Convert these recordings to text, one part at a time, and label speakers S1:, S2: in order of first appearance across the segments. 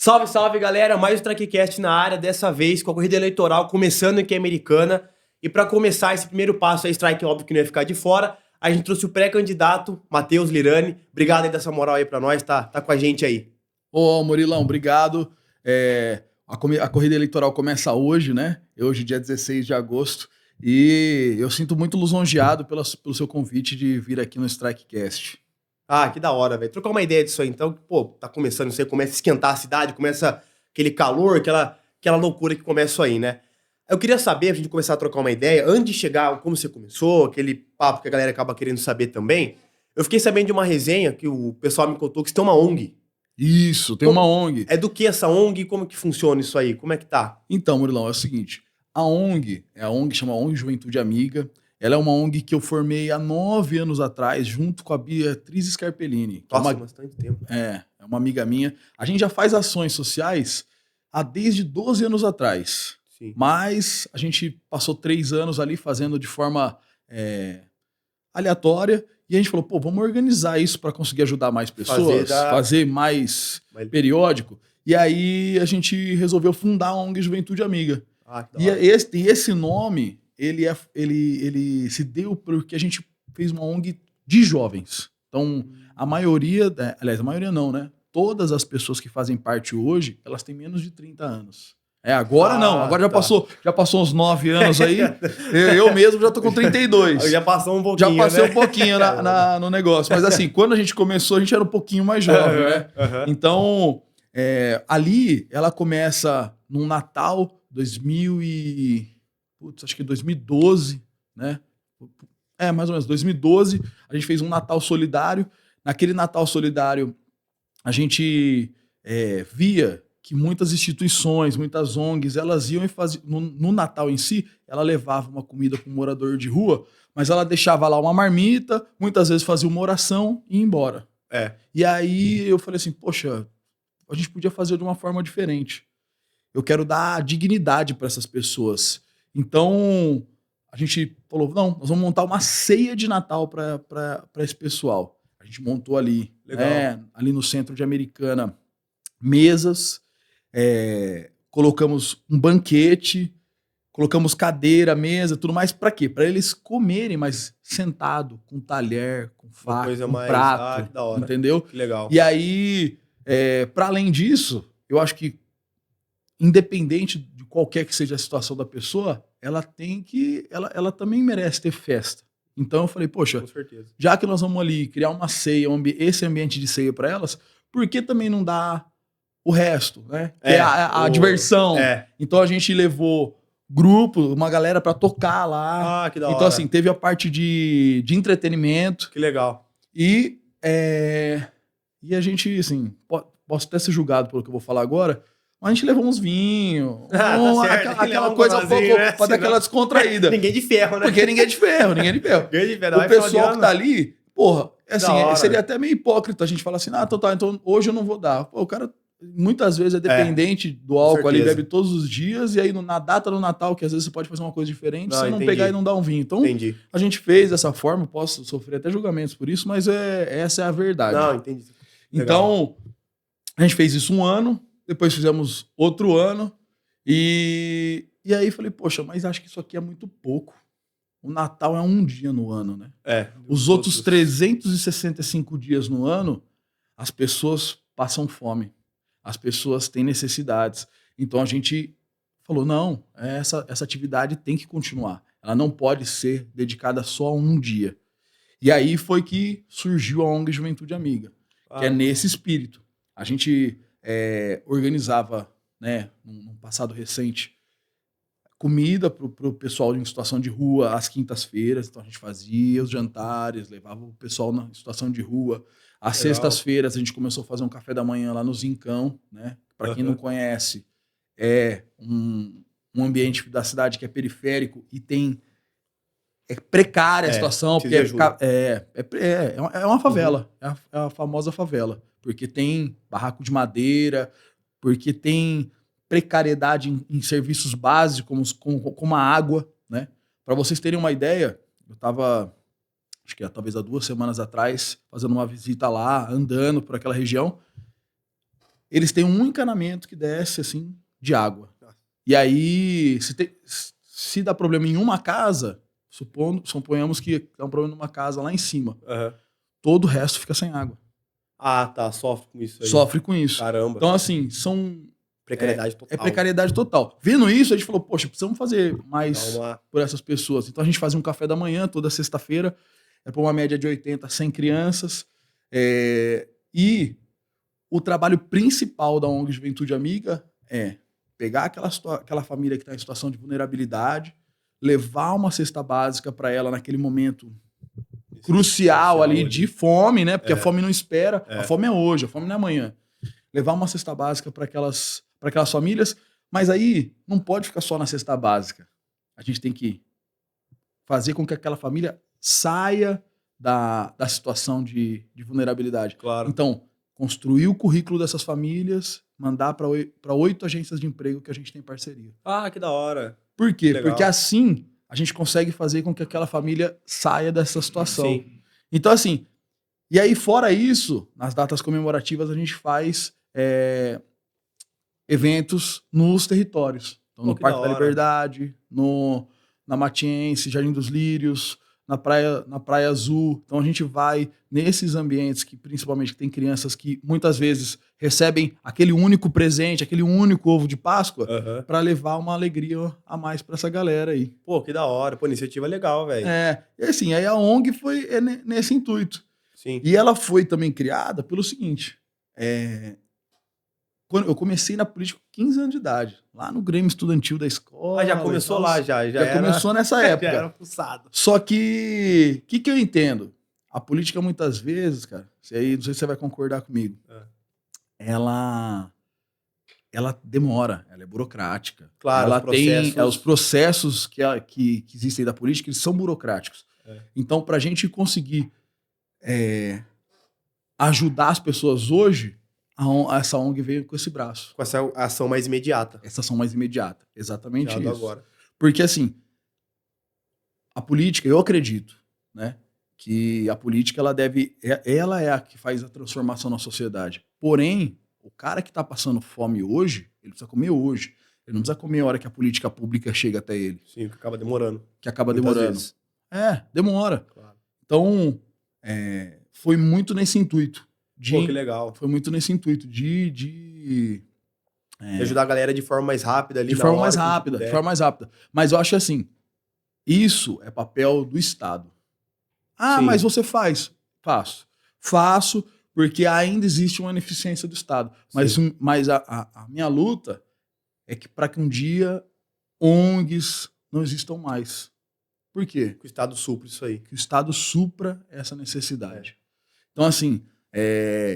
S1: Salve, salve, galera! Mais um TrackCast na área, dessa vez com a corrida eleitoral começando aqui em Americana. E para começar esse primeiro passo, a Strike, óbvio que não ia ficar de fora, a gente trouxe o pré-candidato, Matheus Lirani. Obrigado aí dessa moral aí para nós, tá com a gente aí.
S2: Ô, Murilão, obrigado. A corrida eleitoral começa hoje, né? Hoje, dia 16 de agosto. E eu sinto muito lisonjeado pelo seu convite de vir aqui no StrikeCast.
S1: Ah, que da hora, velho. Trocar uma ideia disso aí, então, pô, tá começando, você começa a esquentar a cidade, começa aquele calor, aquela loucura que começa aí, né? Eu queria saber, pra gente começar a trocar uma ideia, antes de chegar como você começou, aquele papo que a galera acaba querendo saber também, eu fiquei sabendo de uma resenha que o pessoal me contou que você tem uma ONG.
S2: Isso, tem uma ONG.
S1: É do que essa ONG? Como que funciona isso aí? Como é que tá?
S2: Então, Murilão, é o seguinte, a ONG chama ONG Juventude Amiga. Ela é uma ONG que eu formei há 9 anos atrás, junto com a Beatriz Scarpellini.
S1: Nossa, bastante tempo.
S2: É uma amiga minha. A gente já faz ações sociais há desde 12 anos atrás.
S1: Sim.
S2: Mas a gente passou 3 anos ali fazendo de forma aleatória. E a gente falou, pô, vamos organizar isso para conseguir ajudar mais pessoas, fazer mais periódico. E aí a gente resolveu fundar a ONG Juventude Amiga. E esse nome, ele se deu porque a gente fez uma ONG de jovens. Então, a maioria não, né? Todas as pessoas que fazem parte hoje, elas têm menos de 30 anos. Agora não, agora já passou uns 9 anos aí, eu mesmo já tô com 32.
S1: Já passou um pouquinho,
S2: já passei um pouquinho no negócio, mas assim, quando a gente começou, a gente era um pouquinho mais jovem, né? Então, ali, ela começa num Natal, acho que 2012, né? Mais ou menos, 2012, a gente fez um Natal solidário. Naquele Natal solidário, a gente via que muitas instituições, muitas ONGs, elas iam e faziam, no Natal em si, ela levava uma comida para um morador de rua, mas ela deixava lá uma marmita, muitas vezes fazia uma oração e ia embora. E aí eu falei assim, poxa, a gente podia fazer de uma forma diferente. Eu quero dar dignidade para essas pessoas. Então, a gente falou, não, nós vamos montar uma ceia de Natal para esse pessoal. A gente montou ali, ali no centro de Americana, mesas, colocamos um banquete, colocamos cadeira, mesa, tudo mais. Para quê? Para eles comerem, mas sentado, com talher, com faca, com prato,
S1: que da hora.
S2: entendeu?
S1: Que legal.
S2: E aí, para além disso, eu acho que independente de qualquer que seja a situação da pessoa, ela também merece ter festa. Então eu falei, poxa,
S1: com certeza,
S2: já que nós vamos ali criar uma ceia, esse ambiente de ceia para elas, por que também não dar o resto, né? A diversão. Então a gente levou uma galera para tocar lá.
S1: Que da hora.
S2: Então assim, teve a parte de entretenimento.
S1: Que legal.
S2: E a gente, assim, posso até ser julgado pelo que eu vou falar agora, mas a gente levou uns vinhos, aquela coisa um pouco, né? Pra dar aquela descontraída.
S1: Ninguém de ferro, né?
S2: Porque ninguém de ferro. O pessoal que tá ali, porra, assim, seria até meio hipócrita a gente falar assim, então hoje eu não vou dar. Pô, o cara muitas vezes é dependente do álcool ali, bebe todos os dias, e aí na data do Natal, que às vezes você pode fazer uma coisa diferente, você não pegar e não dar um vinho. Então, a gente fez dessa forma, posso sofrer até julgamentos por isso, mas essa é a verdade.
S1: Não, entendi.
S2: Então, a gente fez isso um ano, depois fizemos outro ano, e aí falei, poxa, mas acho que isso aqui é muito pouco. O Natal é um dia no ano, né? Os outros 365 dias no ano, as pessoas passam fome. As pessoas têm necessidades. Então a gente falou, não, essa atividade tem que continuar. Ela não pode ser dedicada só a um dia. E aí foi que surgiu a ONG Juventude Amiga, que é nesse espírito. A gente organizava, né, num passado recente, comida para o pessoal em situação de rua às quintas-feiras. Então a gente fazia os jantares, levava o pessoal na situação de rua. Às sextas-feiras a gente começou a fazer um café da manhã lá no Zincão, né? Para quem não conhece, é um ambiente da cidade que é periférico e é precária a situação, porque é uma favela, é a famosa favela, porque tem barraco de madeira, porque tem precariedade em serviços básicos como a água, né? Para vocês terem uma ideia, eu estava, acho que talvez há 2 semanas atrás, fazendo uma visita lá, andando por aquela região. eles têm um encanamento que desce, assim, de água. E aí, se dá problema em uma casa, suponhamos que dá um problema numa casa lá em cima, todo o resto fica sem água.
S1: Ah, tá. Sofre com isso aí.
S2: Sofre com isso.
S1: Caramba.
S2: Então, assim,
S1: Precariedade total.
S2: É precariedade total. Vendo isso, a gente falou, poxa, precisamos fazer mais
S1: Calma.
S2: por essas pessoas. Então a gente fazia um café da manhã toda sexta-feira, para uma média de 80 a 100 crianças. E o trabalho principal da ONG Juventude Amiga é pegar aquela família que está em situação de vulnerabilidade, levar uma cesta básica para ela naquele momento crucial ali de fome, né? Porque a fome não espera. A fome é hoje, a fome não é amanhã. Levar uma cesta básica para aquelas famílias, mas aí não pode ficar só na cesta básica. A gente tem que fazer com que aquela família saia da situação de vulnerabilidade.
S1: Claro.
S2: Então, construir o currículo dessas famílias, mandar para 8 agências de emprego que a gente tem parceria.
S1: Ah, que da hora.
S2: Por quê?
S1: Legal.
S2: Porque assim a gente consegue fazer com que aquela família saia dessa situação.
S1: Sim.
S2: Então, assim, e aí fora isso, nas datas comemorativas a gente faz eventos nos territórios. Então, no Parque da Liberdade, na Matiense, Jardim dos Lírios, na Praia Azul. Então, a gente vai nesses ambientes que, principalmente, tem crianças que muitas vezes recebem aquele único presente, aquele único ovo de Páscoa, para levar uma alegria a mais para essa galera aí.
S1: Pô, que da hora. Pô, iniciativa legal, velho.
S2: E assim, aí a ONG foi nesse intuito.
S1: Sim.
S2: E ela foi também criada pelo seguinte, quando eu comecei na política com 15 anos de idade, lá no Grêmio Estudantil da escola.
S1: Ah, já começou lá, já
S2: começou nessa época.
S1: Já era pulsado.
S2: Só que, o que eu entendo? A política, muitas vezes, cara, não sei se você vai concordar comigo, ela demora, ela é burocrática.
S1: Claro,
S2: ela os processos que existem da política, eles são burocráticos. Então, para a gente conseguir ajudar as pessoas hoje, essa ONG veio com esse braço.
S1: Com essa ação mais imediata.
S2: Essa ação mais imediata. Exatamente isso.
S1: Agora.
S2: Porque, assim, a política, eu acredito, né, que a política, ela é a que faz a transformação na sociedade. Porém, o cara que está passando fome hoje, ele precisa comer hoje. Ele não precisa comer a hora que a política pública chega até ele.
S1: Sim, que acaba demorando.
S2: Vezes. Demora.
S1: Claro.
S2: Então, foi muito nesse intuito.
S1: Pô, que legal.
S2: Foi muito nesse intuito de
S1: ajudar a galera de forma mais rápida ali.
S2: De forma mais rápida. Mas eu acho assim, isso é papel do Estado. Ah, sim. Mas você faz? Faço, porque ainda existe uma ineficiência do Estado. Mas a minha luta é que para que um dia ONGs não existam mais. Por quê?
S1: Que o Estado supra isso aí.
S2: Que o Estado supra essa necessidade. Então, assim,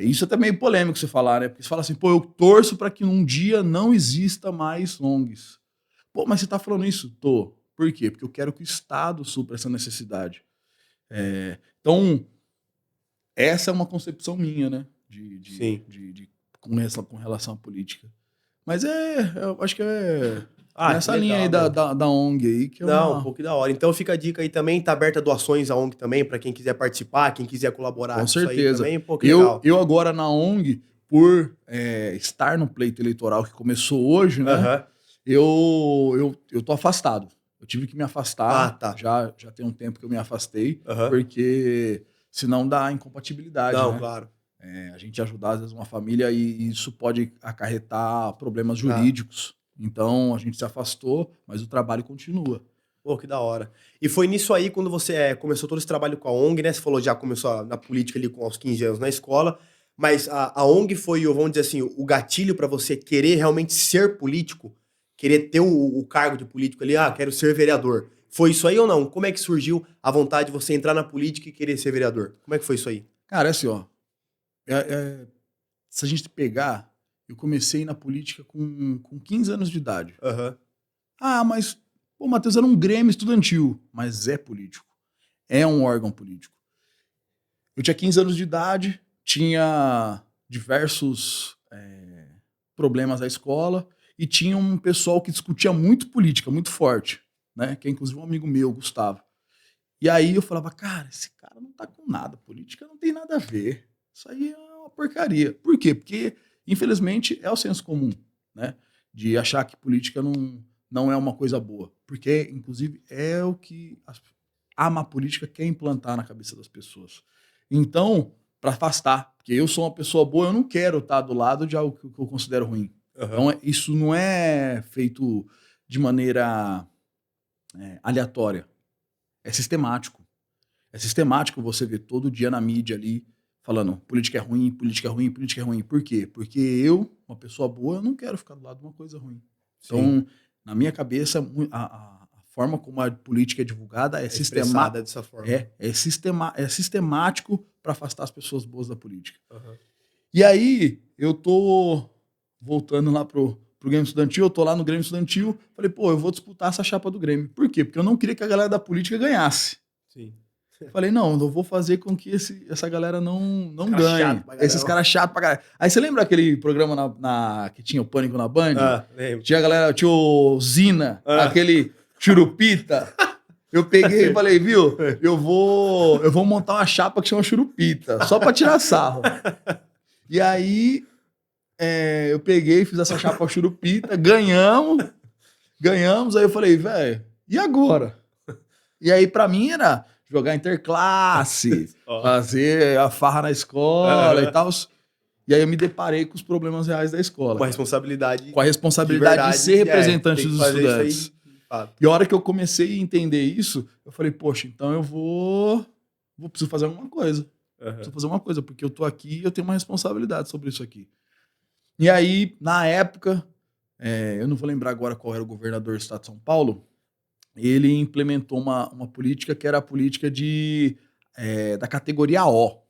S2: isso é até meio polêmico você falar, né? Porque você fala assim, pô, eu torço para que um dia não exista mais ONGs. Pô, mas você tá falando isso? Tô. Por quê? Porque eu quero que o Estado supra essa necessidade. Então, essa é uma concepção minha, né? Com relação à política. Mas eu acho que nessa linha aí da ONG aí. Que
S1: um pouco da hora. Então fica a dica aí também, tá aberta doações à ONG também, para quem quiser participar, quem quiser colaborar.
S2: Com certeza.
S1: Também, pô, legal.
S2: Eu agora na ONG, por estar no pleito eleitoral que começou hoje, né? Eu tô afastado. Eu tive que me afastar. Já tem um tempo que eu me afastei, porque senão dá incompatibilidade.
S1: Não,
S2: né?
S1: Claro.
S2: A gente ajudar, às vezes, uma família e isso pode acarretar problemas jurídicos. Então, a gente se afastou, mas o trabalho continua.
S1: Pô, que da hora. E foi nisso aí, quando você começou todo esse trabalho com a ONG, né? Você falou já começou na política ali aos 15 anos na escola, mas a ONG foi, vamos dizer assim, o gatilho para você querer realmente ser político? Querer ter o cargo de político ali? Quero ser vereador. Foi isso aí ou não? Como é que surgiu a vontade de você entrar na política e querer ser vereador? Como é que foi isso aí?
S2: Cara, assim, ó. Se a gente pegar, eu comecei na política com 15 anos de idade. Mas, pô, Matheus era um Grêmio estudantil. Mas é político. É um órgão político. Eu tinha 15 anos de idade, tinha diversos problemas na escola e tinha um pessoal que discutia muito política, muito forte, né? Que é inclusive um amigo meu, Gustavo. E aí eu falava, cara, esse cara não tá com nada, política não tem nada a ver. Isso aí é uma porcaria. Por quê? Porque Infelizmente, é o senso comum, né? De achar que política não é uma coisa boa. Porque, inclusive, é o que a má política quer implantar na cabeça das pessoas. Então, para afastar, porque eu sou uma pessoa boa, eu não quero estar do lado de algo que eu considero ruim. Então, isso não é feito de maneira aleatória. É sistemático. É sistemático você ver todo dia na mídia ali falando política é ruim, política é ruim, política é ruim. Por quê? Porque eu, uma pessoa boa, eu não quero ficar do lado de uma coisa ruim. Então, na minha cabeça, a forma como a política é divulgada é sistemática.
S1: Dessa forma.
S2: É sistemático para afastar as pessoas boas da política. E aí, eu tô voltando lá pro Grêmio Estudantil, eu tô lá no Grêmio Estudantil, falei, pô, eu vou disputar essa chapa do Grêmio. Por quê? Porque eu não queria que a galera da política ganhasse.
S1: Sim.
S2: Falei, não, eu vou fazer com que essa galera não ganhe. Esses caras chatos pra caralho. Aí você lembra aquele programa que tinha o Pânico na Band?
S1: Lembro.
S2: Tinha a galera, tinha o Zina, aquele Churupita. Eu peguei e falei, viu, eu vou montar uma chapa que chama Churupita, só pra tirar sarro. E aí, eu peguei, fiz essa chapa Churupita, ganhamos, aí eu falei, velho, e agora? E aí, pra mim, era jogar interclasse, fazer a farra na escola e tal. E aí eu me deparei com os problemas reais da escola.
S1: Com a responsabilidade.
S2: Com a responsabilidade de ser representante dos estudantes. E a hora que eu comecei a entender isso, eu falei, poxa, então eu preciso fazer alguma coisa. Preciso fazer uma coisa, porque eu tô aqui e eu tenho uma responsabilidade sobre isso aqui. E aí, na época, eu não vou lembrar agora qual era o governador do estado de São Paulo, ele implementou uma política que era a política da categoria O.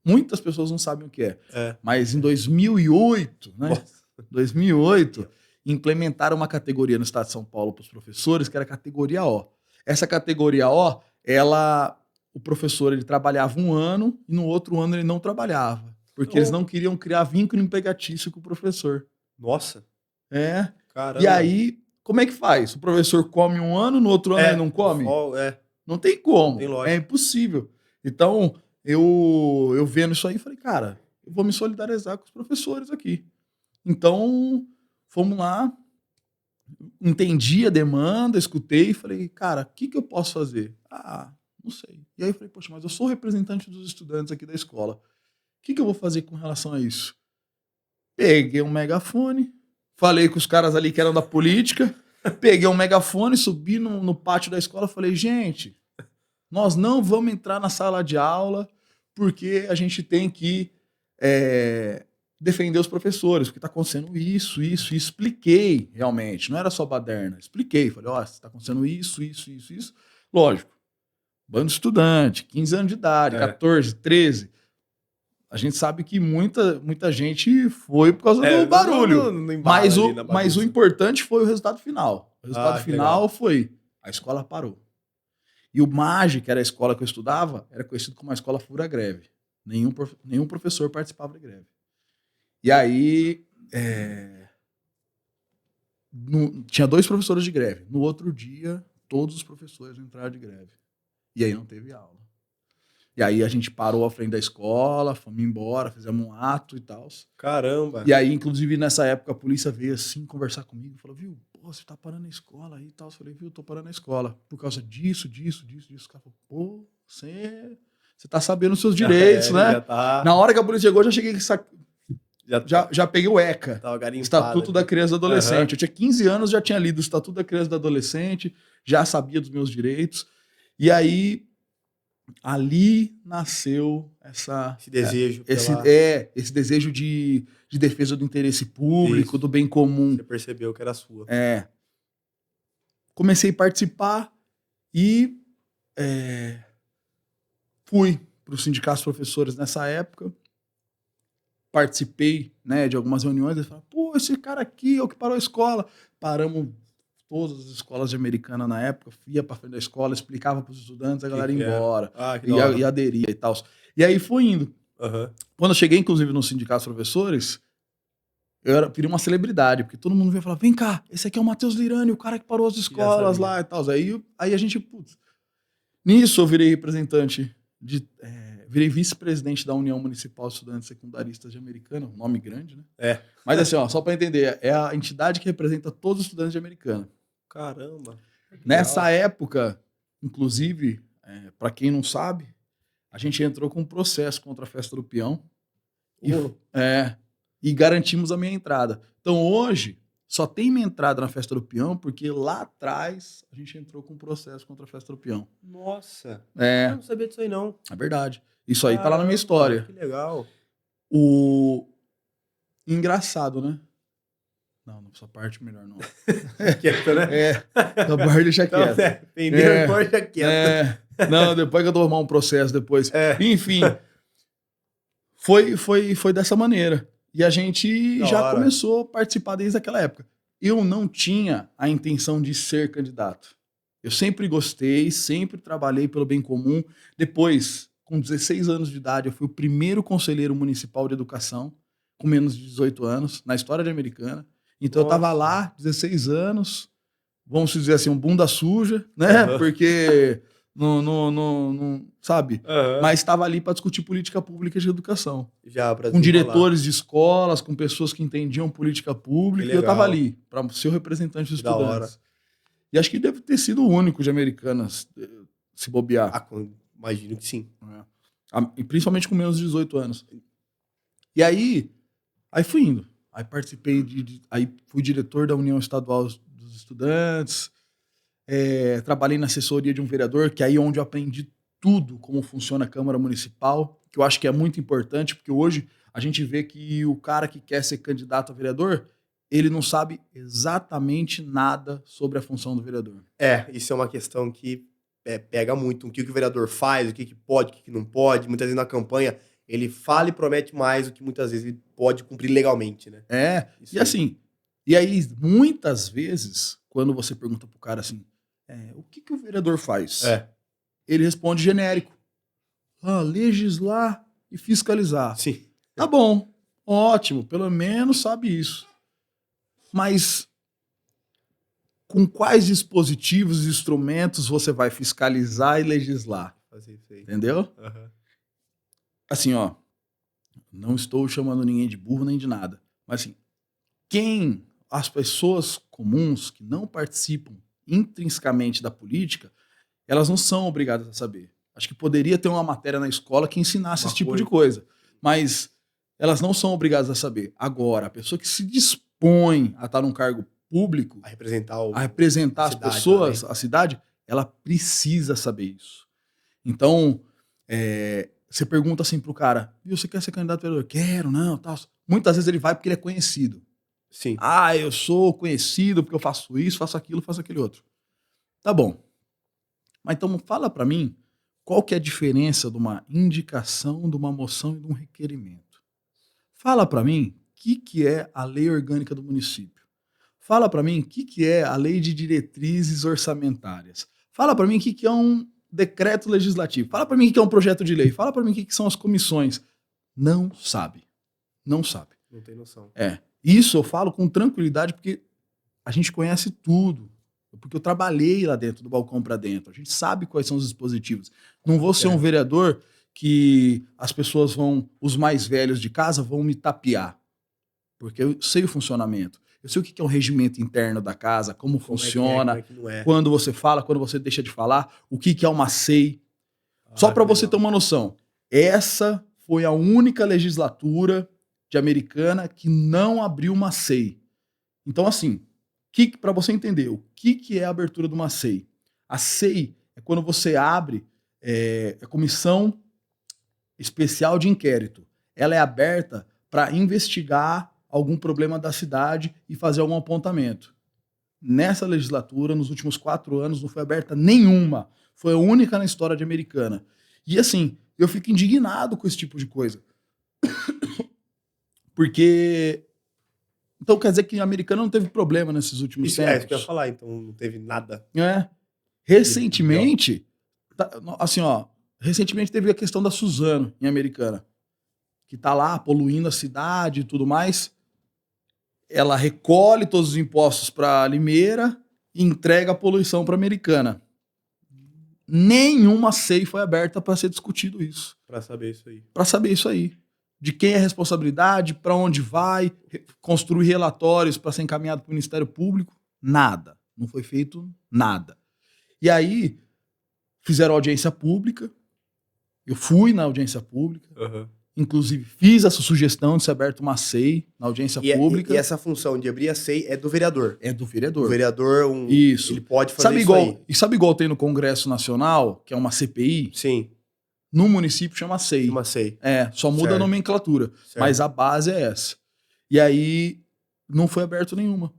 S2: Muitas pessoas não sabem o que é. Mas em 2008, né? 2008, implementaram uma categoria no estado de São Paulo para os professores, que era a categoria O. Essa categoria O, o professor ele trabalhava um ano e no outro ano ele não trabalhava. Porque eles não queriam criar vínculo empregatício com o professor.
S1: Nossa. Caramba.
S2: E aí, como é que faz? O professor come um ano, no outro ano ele não come? Não tem como. Não tem lógica. É impossível. Então, eu vendo isso aí, falei, cara, eu vou me solidarizar com os professores aqui. Então, fomos lá, entendi a demanda, escutei e falei, cara, o que eu posso fazer? Não sei. E aí eu falei, poxa, mas eu sou representante dos estudantes aqui da escola. O que eu vou fazer com relação a isso? Peguei um megafone, falei com os caras ali que eram da política, peguei um megafone, subi no pátio da escola, falei, gente, nós não vamos entrar na sala de aula porque a gente tem que defender os professores, porque está acontecendo isso, e expliquei realmente, não era só baderna, expliquei, falei, está acontecendo isso. Lógico, bando de estudante, 15 anos de idade, 14, 13, a gente sabe que muita gente foi por causa do barulho, mas o importante foi o resultado final. O resultado final foi, a escola parou. E o MAGE, que era a escola que eu estudava, era conhecido como a escola fura-greve. Nenhum professor participava da greve. E aí, tinha 2 professores de greve. No outro dia, todos os professores entraram de greve. E aí não teve aula. E aí a gente parou à frente da escola, fomos embora, fizemos um ato e tal.
S1: Caramba!
S2: E aí, inclusive, nessa época, a polícia veio assim conversar comigo. Falou, viu, você tá parando a escola aí e tal. Eu falei, viu, tô parando a escola. Por causa disso. O cara falou, pô, você tá sabendo os seus direitos, né? Na hora que a polícia chegou, eu já cheguei... Já peguei o ECA, Estatuto da Criança e do Adolescente. Eu tinha 15 anos, já tinha lido o Estatuto da Criança e do Adolescente, já sabia dos meus direitos. E aí, ali nasceu esse
S1: desejo.
S2: Esse desejo de defesa do interesse público, do bem comum.
S1: Você percebeu que era sua.
S2: Comecei a participar e fui para o Sindicato dos Professores nessa época. Participei, né, de algumas reuniões. Eles falaram, pô, esse cara aqui é o que parou a escola. Paramos todas as escolas de Americana na época, ia para frente da escola, explicava para os estudantes, a galera ia embora, e aderia e tal. E aí foi indo. Quando eu cheguei, inclusive, no Sindicato dos Professores, eu virei uma celebridade, porque todo mundo veio falar, vem cá, esse aqui é o Matheus Lirani, o cara que parou as escolas lá e tal. Aí a gente, nisso eu virei representante virei vice-presidente da União Municipal de Estudantes Secundaristas de Americana, um nome grande, né?
S1: É.
S2: Mas assim, ó, só para entender, é a entidade que representa todos os estudantes de Americana.
S1: Caramba.
S2: Nessa época, inclusive, para quem não sabe, a gente entrou com um processo contra a Festa do Peão e garantimos a minha entrada. Então hoje, só tem minha entrada na Festa do Peão porque lá atrás a gente entrou com um processo contra a Festa do Peão.
S1: Nossa.
S2: É.
S1: Eu não sabia disso aí, não.
S2: É verdade. Isso aí tá lá na minha história.
S1: Que legal.
S2: Engraçado, né? Não, essa parte melhor não.
S1: Quieto, né?
S2: A parte deixa quieto.
S1: Vender a porta quieto.
S2: Não, depois que eu tomar um processo depois. Enfim, foi dessa maneira. E a gente já começou a participar desde aquela época. Eu não tinha a intenção de ser candidato. Eu sempre gostei, sempre trabalhei pelo bem comum. Depois, com 16 anos de idade, eu fui o primeiro conselheiro municipal de educação, com menos de 18 anos, na história de Americana. Então eu tava lá, 16 anos, vamos dizer assim, um bunda suja, né? Porque, não sabe? Mas estava ali para discutir política pública de educação. Com diretores de escolas, com pessoas que entendiam política pública. E eu tava ali, para ser o representante dos estudantes. E acho que deve ter sido o único de Americanas se bobear.
S1: Imagino que sim.
S2: E principalmente com menos de 18 anos. E aí fui indo. Aí participei aí fui diretor da União Estadual dos Estudantes, trabalhei na assessoria de um vereador, que é aí onde eu aprendi tudo, como funciona a Câmara Municipal, que eu acho que é muito importante, porque hoje a gente vê que o cara que quer ser candidato a vereador, ele não sabe exatamente nada sobre a função do vereador.
S1: Isso é uma questão que pega muito. O que o vereador faz, o que pode, o que não pode. Muitas vezes na campanha ele fala e promete mais do que muitas vezes ele pode cumprir legalmente, né?
S2: E aí, muitas vezes, quando você pergunta pro cara assim, o que o vereador faz? Ele responde genérico. Legislar e fiscalizar.
S1: Sim.
S2: Tá bom, ótimo, pelo menos sabe isso. Mas com quais dispositivos e instrumentos você vai fiscalizar e legislar? Entendeu? Assim, não estou chamando ninguém de burro nem de nada, mas assim, as pessoas comuns que não participam intrinsecamente da política, elas não são obrigadas a saber. Acho que poderia ter uma matéria na escola que ensinasse esse tipo de coisa, mas elas não são obrigadas a saber. Agora, a pessoa que se dispõe a estar num cargo público, a representar as pessoas, a cidade, ela precisa saber isso. Então, você pergunta assim pro cara, você quer ser candidato a vereador? Quero, não, tal. Muitas vezes ele vai porque ele é conhecido.
S1: Sim.
S2: Eu sou conhecido porque eu faço isso, faço aquilo, faço aquele outro. Tá bom. Mas então fala pra mim qual que é a diferença de uma indicação, de uma moção e de um requerimento. Fala pra mim o que é a lei orgânica do município. Fala pra mim o que é a lei de diretrizes orçamentárias. Fala pra mim o que é um decreto legislativo. Fala para mim o que é um projeto de lei. Fala para mim o que são as comissões. Não sabe. Não sabe.
S1: Não tem noção.
S2: Isso eu falo com tranquilidade porque a gente conhece tudo. Porque eu trabalhei lá dentro, do balcão para dentro. A gente sabe quais são os dispositivos. Não vou ser um vereador que as pessoas os mais velhos de casa vão me tapear. Porque eu sei o funcionamento. Eu sei o que é o regimento interno da casa, como funciona, quando você fala, quando você deixa de falar, o que é uma SEI. Só para você ter uma noção, essa foi a única legislatura de Americana que não abriu uma SEI. Então, assim, para você entender o que é a abertura de uma SEI. A SEI é quando você abre a Comissão Especial de Inquérito. Ela é aberta para investigar algum problema da cidade e fazer algum apontamento. Nessa legislatura, nos últimos 4 anos, não foi aberta nenhuma. Foi a única na história de Americana. E assim, eu fico indignado com esse tipo de coisa. Porque... Então quer dizer que a Americana não teve problema nesses últimos tempos.
S1: É isso que eu ia falar, então não teve nada.
S2: Recentemente, recentemente teve a questão da Suzano, em Americana, que tá lá poluindo a cidade e tudo mais. Ela recolhe todos os impostos para Limeira e entrega a poluição para Americana. nenhuma SEI foi aberta para ser discutido isso.
S1: Pra saber isso aí.
S2: Para saber isso aí. De quem é a responsabilidade, para onde vai, construir relatórios para ser encaminhado para o Ministério Público. Nada. Não foi feito nada. E aí, fizeram audiência pública. Eu fui na audiência pública.
S1: Uhum.
S2: Inclusive, fiz essa sugestão de ser aberta uma SEI na audiência pública.
S1: E essa função de abrir a SEI é do vereador.
S2: É do vereador.
S1: O vereador,
S2: Isso.
S1: ele pode fazer isso aí.
S2: E sabe igual tem no Congresso Nacional, que é uma CPI?
S1: Sim.
S2: No município chama SEI.
S1: Chama SEI.
S2: Só muda
S1: Certo.
S2: a nomenclatura.
S1: Certo.
S2: Mas a base é essa. E aí, não foi aberto nenhuma.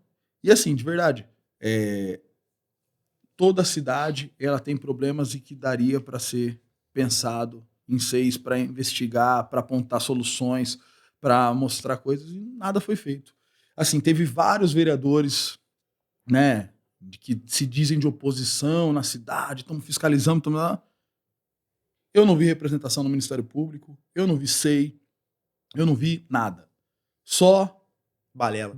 S2: E assim, de verdade, toda cidade ela tem problemas e que daria para ser pensado em SEIs para investigar, para apontar soluções, para mostrar coisas, e nada foi feito. Assim, teve vários vereadores, né, que se dizem de oposição na cidade, estamos fiscalizando, estamos lá. Eu não vi representação no Ministério Público, eu não vi SEI, eu não vi nada. Só
S1: balela.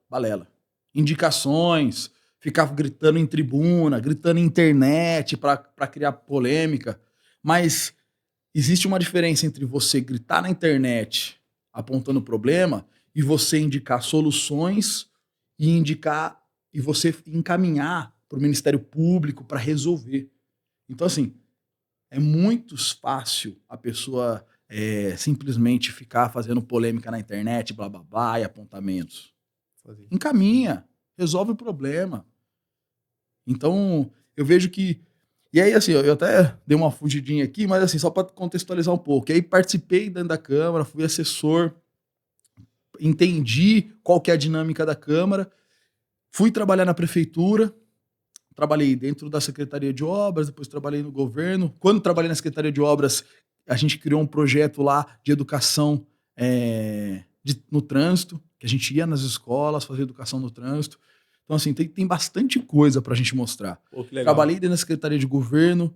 S2: Balela. Indicações, ficava gritando em tribuna, gritando em internet para criar polêmica. Mas existe uma diferença entre você gritar na internet apontando problema e você indicar soluções e você encaminhar para o Ministério Público para resolver. Então, assim, é muito fácil a pessoa simplesmente ficar fazendo polêmica na internet, blá, blá, blá, e apontamentos. Encaminha, resolve o problema. Então, eu vejo que... E aí, assim, eu até dei uma fugidinha aqui, mas assim, só para contextualizar um pouco. E aí participei dentro da Câmara, fui assessor, entendi qual que é a dinâmica da Câmara, fui trabalhar na Prefeitura, trabalhei dentro da Secretaria de Obras, depois trabalhei no governo. Quando trabalhei na Secretaria de Obras, a gente criou um projeto lá de educação no trânsito, que a gente ia nas escolas fazer educação no trânsito. Então, assim, tem bastante coisa pra gente mostrar.
S1: Pô, que legal.
S2: Trabalhei dentro da Secretaria de Governo,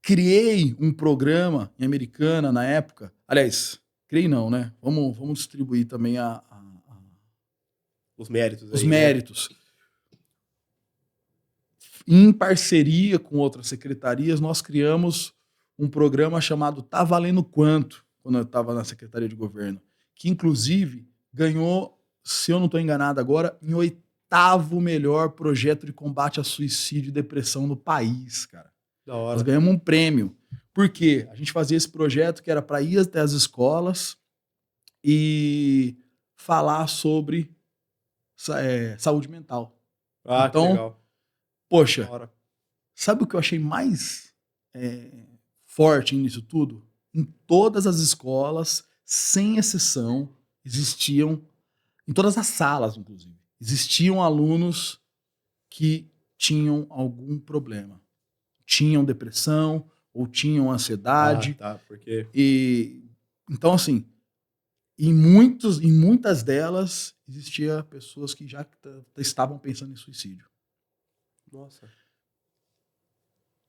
S2: criei um programa em Americana na época. Aliás, criei não, né? Vamos distribuir também
S1: os méritos.
S2: Os
S1: aí,
S2: méritos. Né? Em parceria com outras secretarias, nós criamos um programa chamado Tá Valendo Quanto, quando eu estava na Secretaria de Governo, que inclusive ganhou, se eu não estou enganado agora, em 8º melhor projeto de combate a suicídio e depressão no país, cara.
S1: Da hora.
S2: Nós ganhamos um prêmio. Por quê? A gente fazia esse projeto que era para ir até as escolas e falar sobre saúde mental.
S1: Ah,
S2: então,
S1: que legal.
S2: Poxa, sabe o que eu achei mais forte nisso tudo? Em todas as escolas, sem exceção, existiam, em todas as salas, inclusive, existiam alunos que tinham algum problema. Tinham depressão ou tinham ansiedade.
S1: Ah, tá, porque...
S2: Então, assim, em muitas delas existia pessoas que já estavam pensando em suicídio.
S1: Nossa.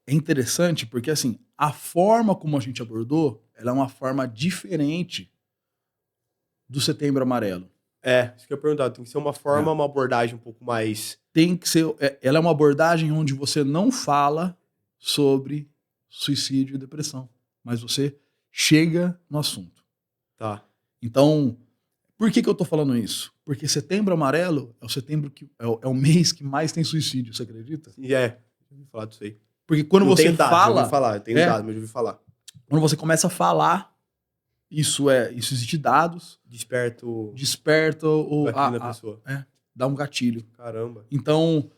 S2: É interessante porque, assim, a forma como a gente abordou, ela é uma forma diferente do Setembro Amarelo.
S1: Isso que eu ia perguntar. Tem que ser uma forma, uma abordagem um pouco mais...
S2: Tem que ser... ela é uma abordagem onde você não fala sobre suicídio e depressão, mas você chega no assunto.
S1: Tá.
S2: Então, por que eu tô falando isso? Porque Setembro Amarelo é o setembro que é o mês que mais tem suicídio, você acredita?
S1: Já ouvi falar disso aí.
S2: Porque quando
S1: não
S2: você
S1: tenho dado,
S2: fala...
S1: Já ouvi falar, eu tenho dado, mas já ouvi falar.
S2: Quando você começa a falar, isso existe dados.
S1: Desperta
S2: o
S1: gatilho da pessoa.
S2: Dá um gatilho.
S1: Caramba.
S2: Então,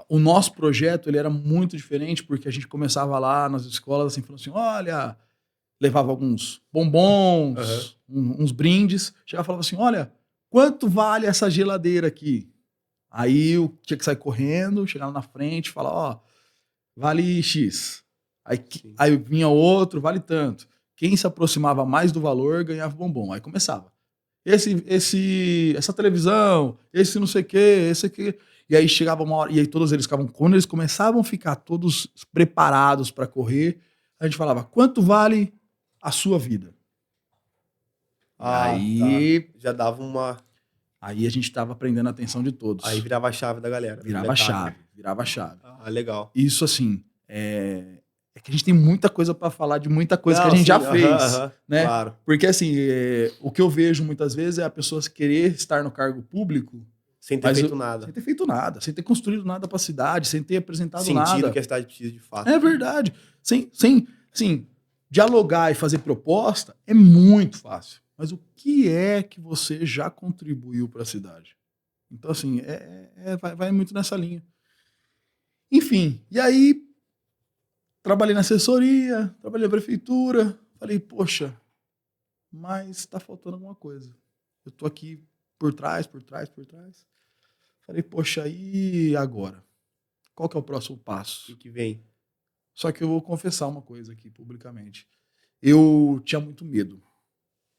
S2: o nosso projeto ele era muito diferente, porque a gente começava lá nas escolas assim, falando assim, olha, levava alguns bombons, uns brindes, chegava e falava assim, olha, quanto vale essa geladeira aqui? Aí eu tinha que sair correndo, chegar lá na frente, falar, ó, vale X. Aí vinha outro, vale tanto. Quem se aproximava mais do valor ganhava bombom. Aí começava. Essa televisão, esse não sei o quê, esse aqui. E aí chegava uma hora, e aí todos eles ficavam, quando eles começavam a ficar todos preparados para correr, a gente falava, quanto vale a sua vida? Aí
S1: tá. Já dava uma...
S2: Aí a gente tava prendendo a atenção de todos.
S1: Aí virava a chave da galera.
S2: Virava a chave.
S1: Ah, legal.
S2: Isso, assim, É que a gente tem muita coisa para falar de muita coisa que a gente já fez, né?
S1: Claro.
S2: Porque assim, o que eu vejo muitas vezes é a pessoa querer estar no cargo público
S1: sem ter feito nada.
S2: Sem ter feito nada, sem ter construído nada para a cidade, sem ter apresentado nada.
S1: Sentido que a cidade precisa de fato.
S2: É verdade. Assim, dialogar e fazer proposta é muito fácil. Mas o que é que você já contribuiu para a cidade? Então, assim, vai muito nessa linha. Enfim, e aí trabalhei na assessoria, trabalhei na prefeitura, falei, poxa, mas tá faltando alguma coisa. Eu tô aqui por trás. Falei, poxa, e agora? Qual que é o próximo passo?
S1: O que vem?
S2: Só que eu vou confessar uma coisa aqui publicamente. Eu tinha muito medo.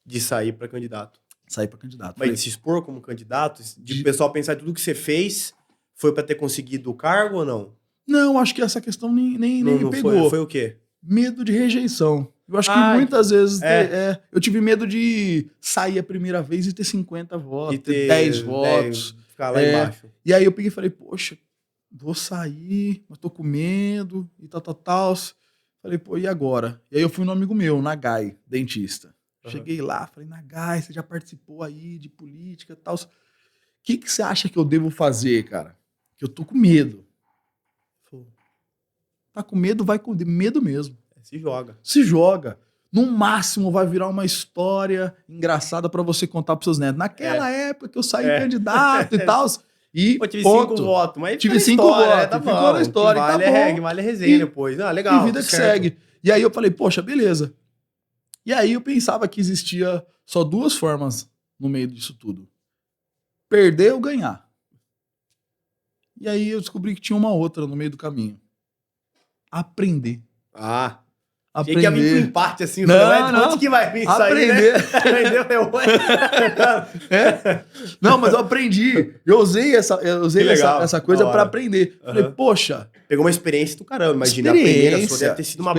S1: De sair para candidato.
S2: Sair para candidato.
S1: Mas de se expor como candidato? De o pessoal pensar que tudo que você fez foi para ter conseguido o cargo ou não?
S2: Não, acho que essa questão nem me pegou.
S1: Foi o quê?
S2: Medo de rejeição. Eu acho que muitas vezes eu tive medo de sair a primeira vez e ter 50 votos, e ter 10 votos.
S1: Ficar lá embaixo.
S2: E aí eu peguei e falei, poxa, vou sair, mas tô com medo e tal. Falei, pô, e agora? E aí eu fui no amigo meu, Nagai, dentista. Cheguei lá, falei, Nagai, você já participou aí de política e tal. O que você acha que eu devo fazer, cara? Que eu tô com medo. Tá com medo, vai com medo mesmo. Se joga. No máximo vai virar uma história engraçada pra você contar pros seus netos. Naquela época que eu saí candidato e tal. E
S1: tive 5 votos, mas
S2: tive 5 votos.
S1: Tá bom.
S2: Na história,
S1: que vale a resenha depois. Ah, legal.
S2: E vida que segue. E aí eu falei, poxa, beleza. E aí eu pensava que existia só 2 formas no meio disso tudo. Perder ou ganhar. E aí eu descobri que tinha uma outra no meio do caminho. Aprender.
S1: Achei que ia vir com empate assim.
S2: Não.
S1: Onde que vai vir isso
S2: aprender.
S1: aí, né? Aprendeu,
S2: Não, mas eu aprendi. Eu usei essa coisa para aprender. Falei, poxa.
S1: Pegou uma experiência do caramba, imagina. A primeira sua deve ter sido uma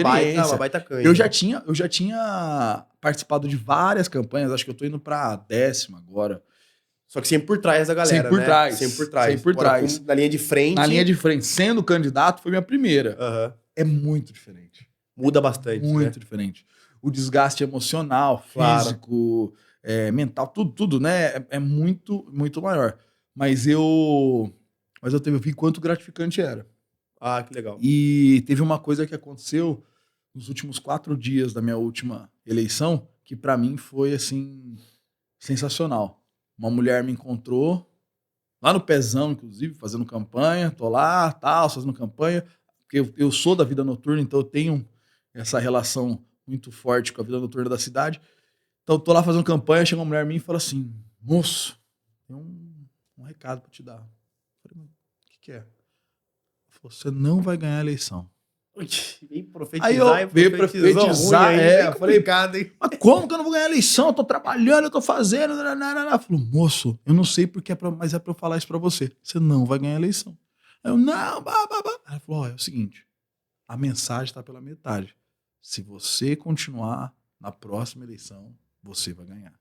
S1: baita canha.
S2: Eu já tinha participado de várias campanhas, acho que eu tô indo pra 10ª agora.
S1: Só que sempre por trás da galera,
S2: sempre por trás.
S1: Na linha de frente.
S2: Na linha de frente. Sendo candidato, foi minha primeira. É muito diferente.
S1: Muda bastante.
S2: Muito diferente. O desgaste emocional, físico, mental, tudo, né? É muito, muito maior. Mas eu vi quanto gratificante era.
S1: Que legal.
S2: E teve uma coisa que aconteceu nos últimos 4 dias da minha última eleição, que pra mim foi, assim, sensacional. Uma mulher me encontrou, lá no Pezão, inclusive, fazendo campanha. Tô lá, fazendo campanha. Porque eu sou da vida noturna, então eu tenho essa relação muito forte com a vida noturna da cidade. Então eu tô lá fazendo campanha, chega uma mulher em mim e fala assim, moço, tem um recado pra te dar. Eu falei, o que é? Ela falou, você não vai ganhar a eleição.
S1: Veio profetizar.
S2: Aí eu veio profetizar,
S1: eu falei,
S2: mas como que eu não vou ganhar a eleição? Eu tô trabalhando, eu tô fazendo. Ela falou, moço, eu não sei porque mas é pra eu falar isso pra você. Você não vai ganhar a eleição. Aí eu, não, Ela falou, é o seguinte, a mensagem tá pela metade. Se você continuar na próxima eleição, você vai ganhar.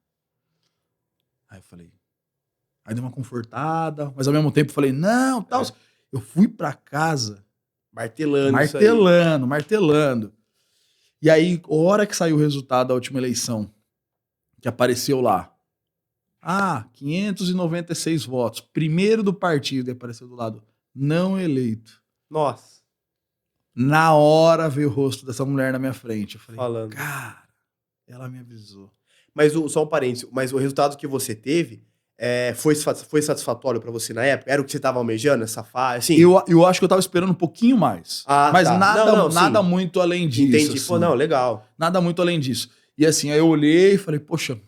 S2: Aí eu falei, aí dei uma confortada, mas ao mesmo tempo eu falei, não, tal. Eu fui pra casa martelando. E aí, a hora que saiu o resultado da última eleição, que apareceu lá, 596 votos, primeiro do partido, e apareceu do lado, não eleito.
S1: Nossa.
S2: Na hora veio o rosto dessa mulher na minha frente. Eu falei, cara, ela me avisou.
S1: Mas só um parênteses, mas o resultado que você teve foi satisfatório pra você na época? Era o que você tava almejando, essa fase? Assim?
S2: Eu acho que eu tava esperando um pouquinho mais. Mas nada muito além disso.
S1: Entendi.
S2: Assim.
S1: Pô, não, legal.
S2: Nada muito além disso. E assim, aí eu olhei e falei, poxa,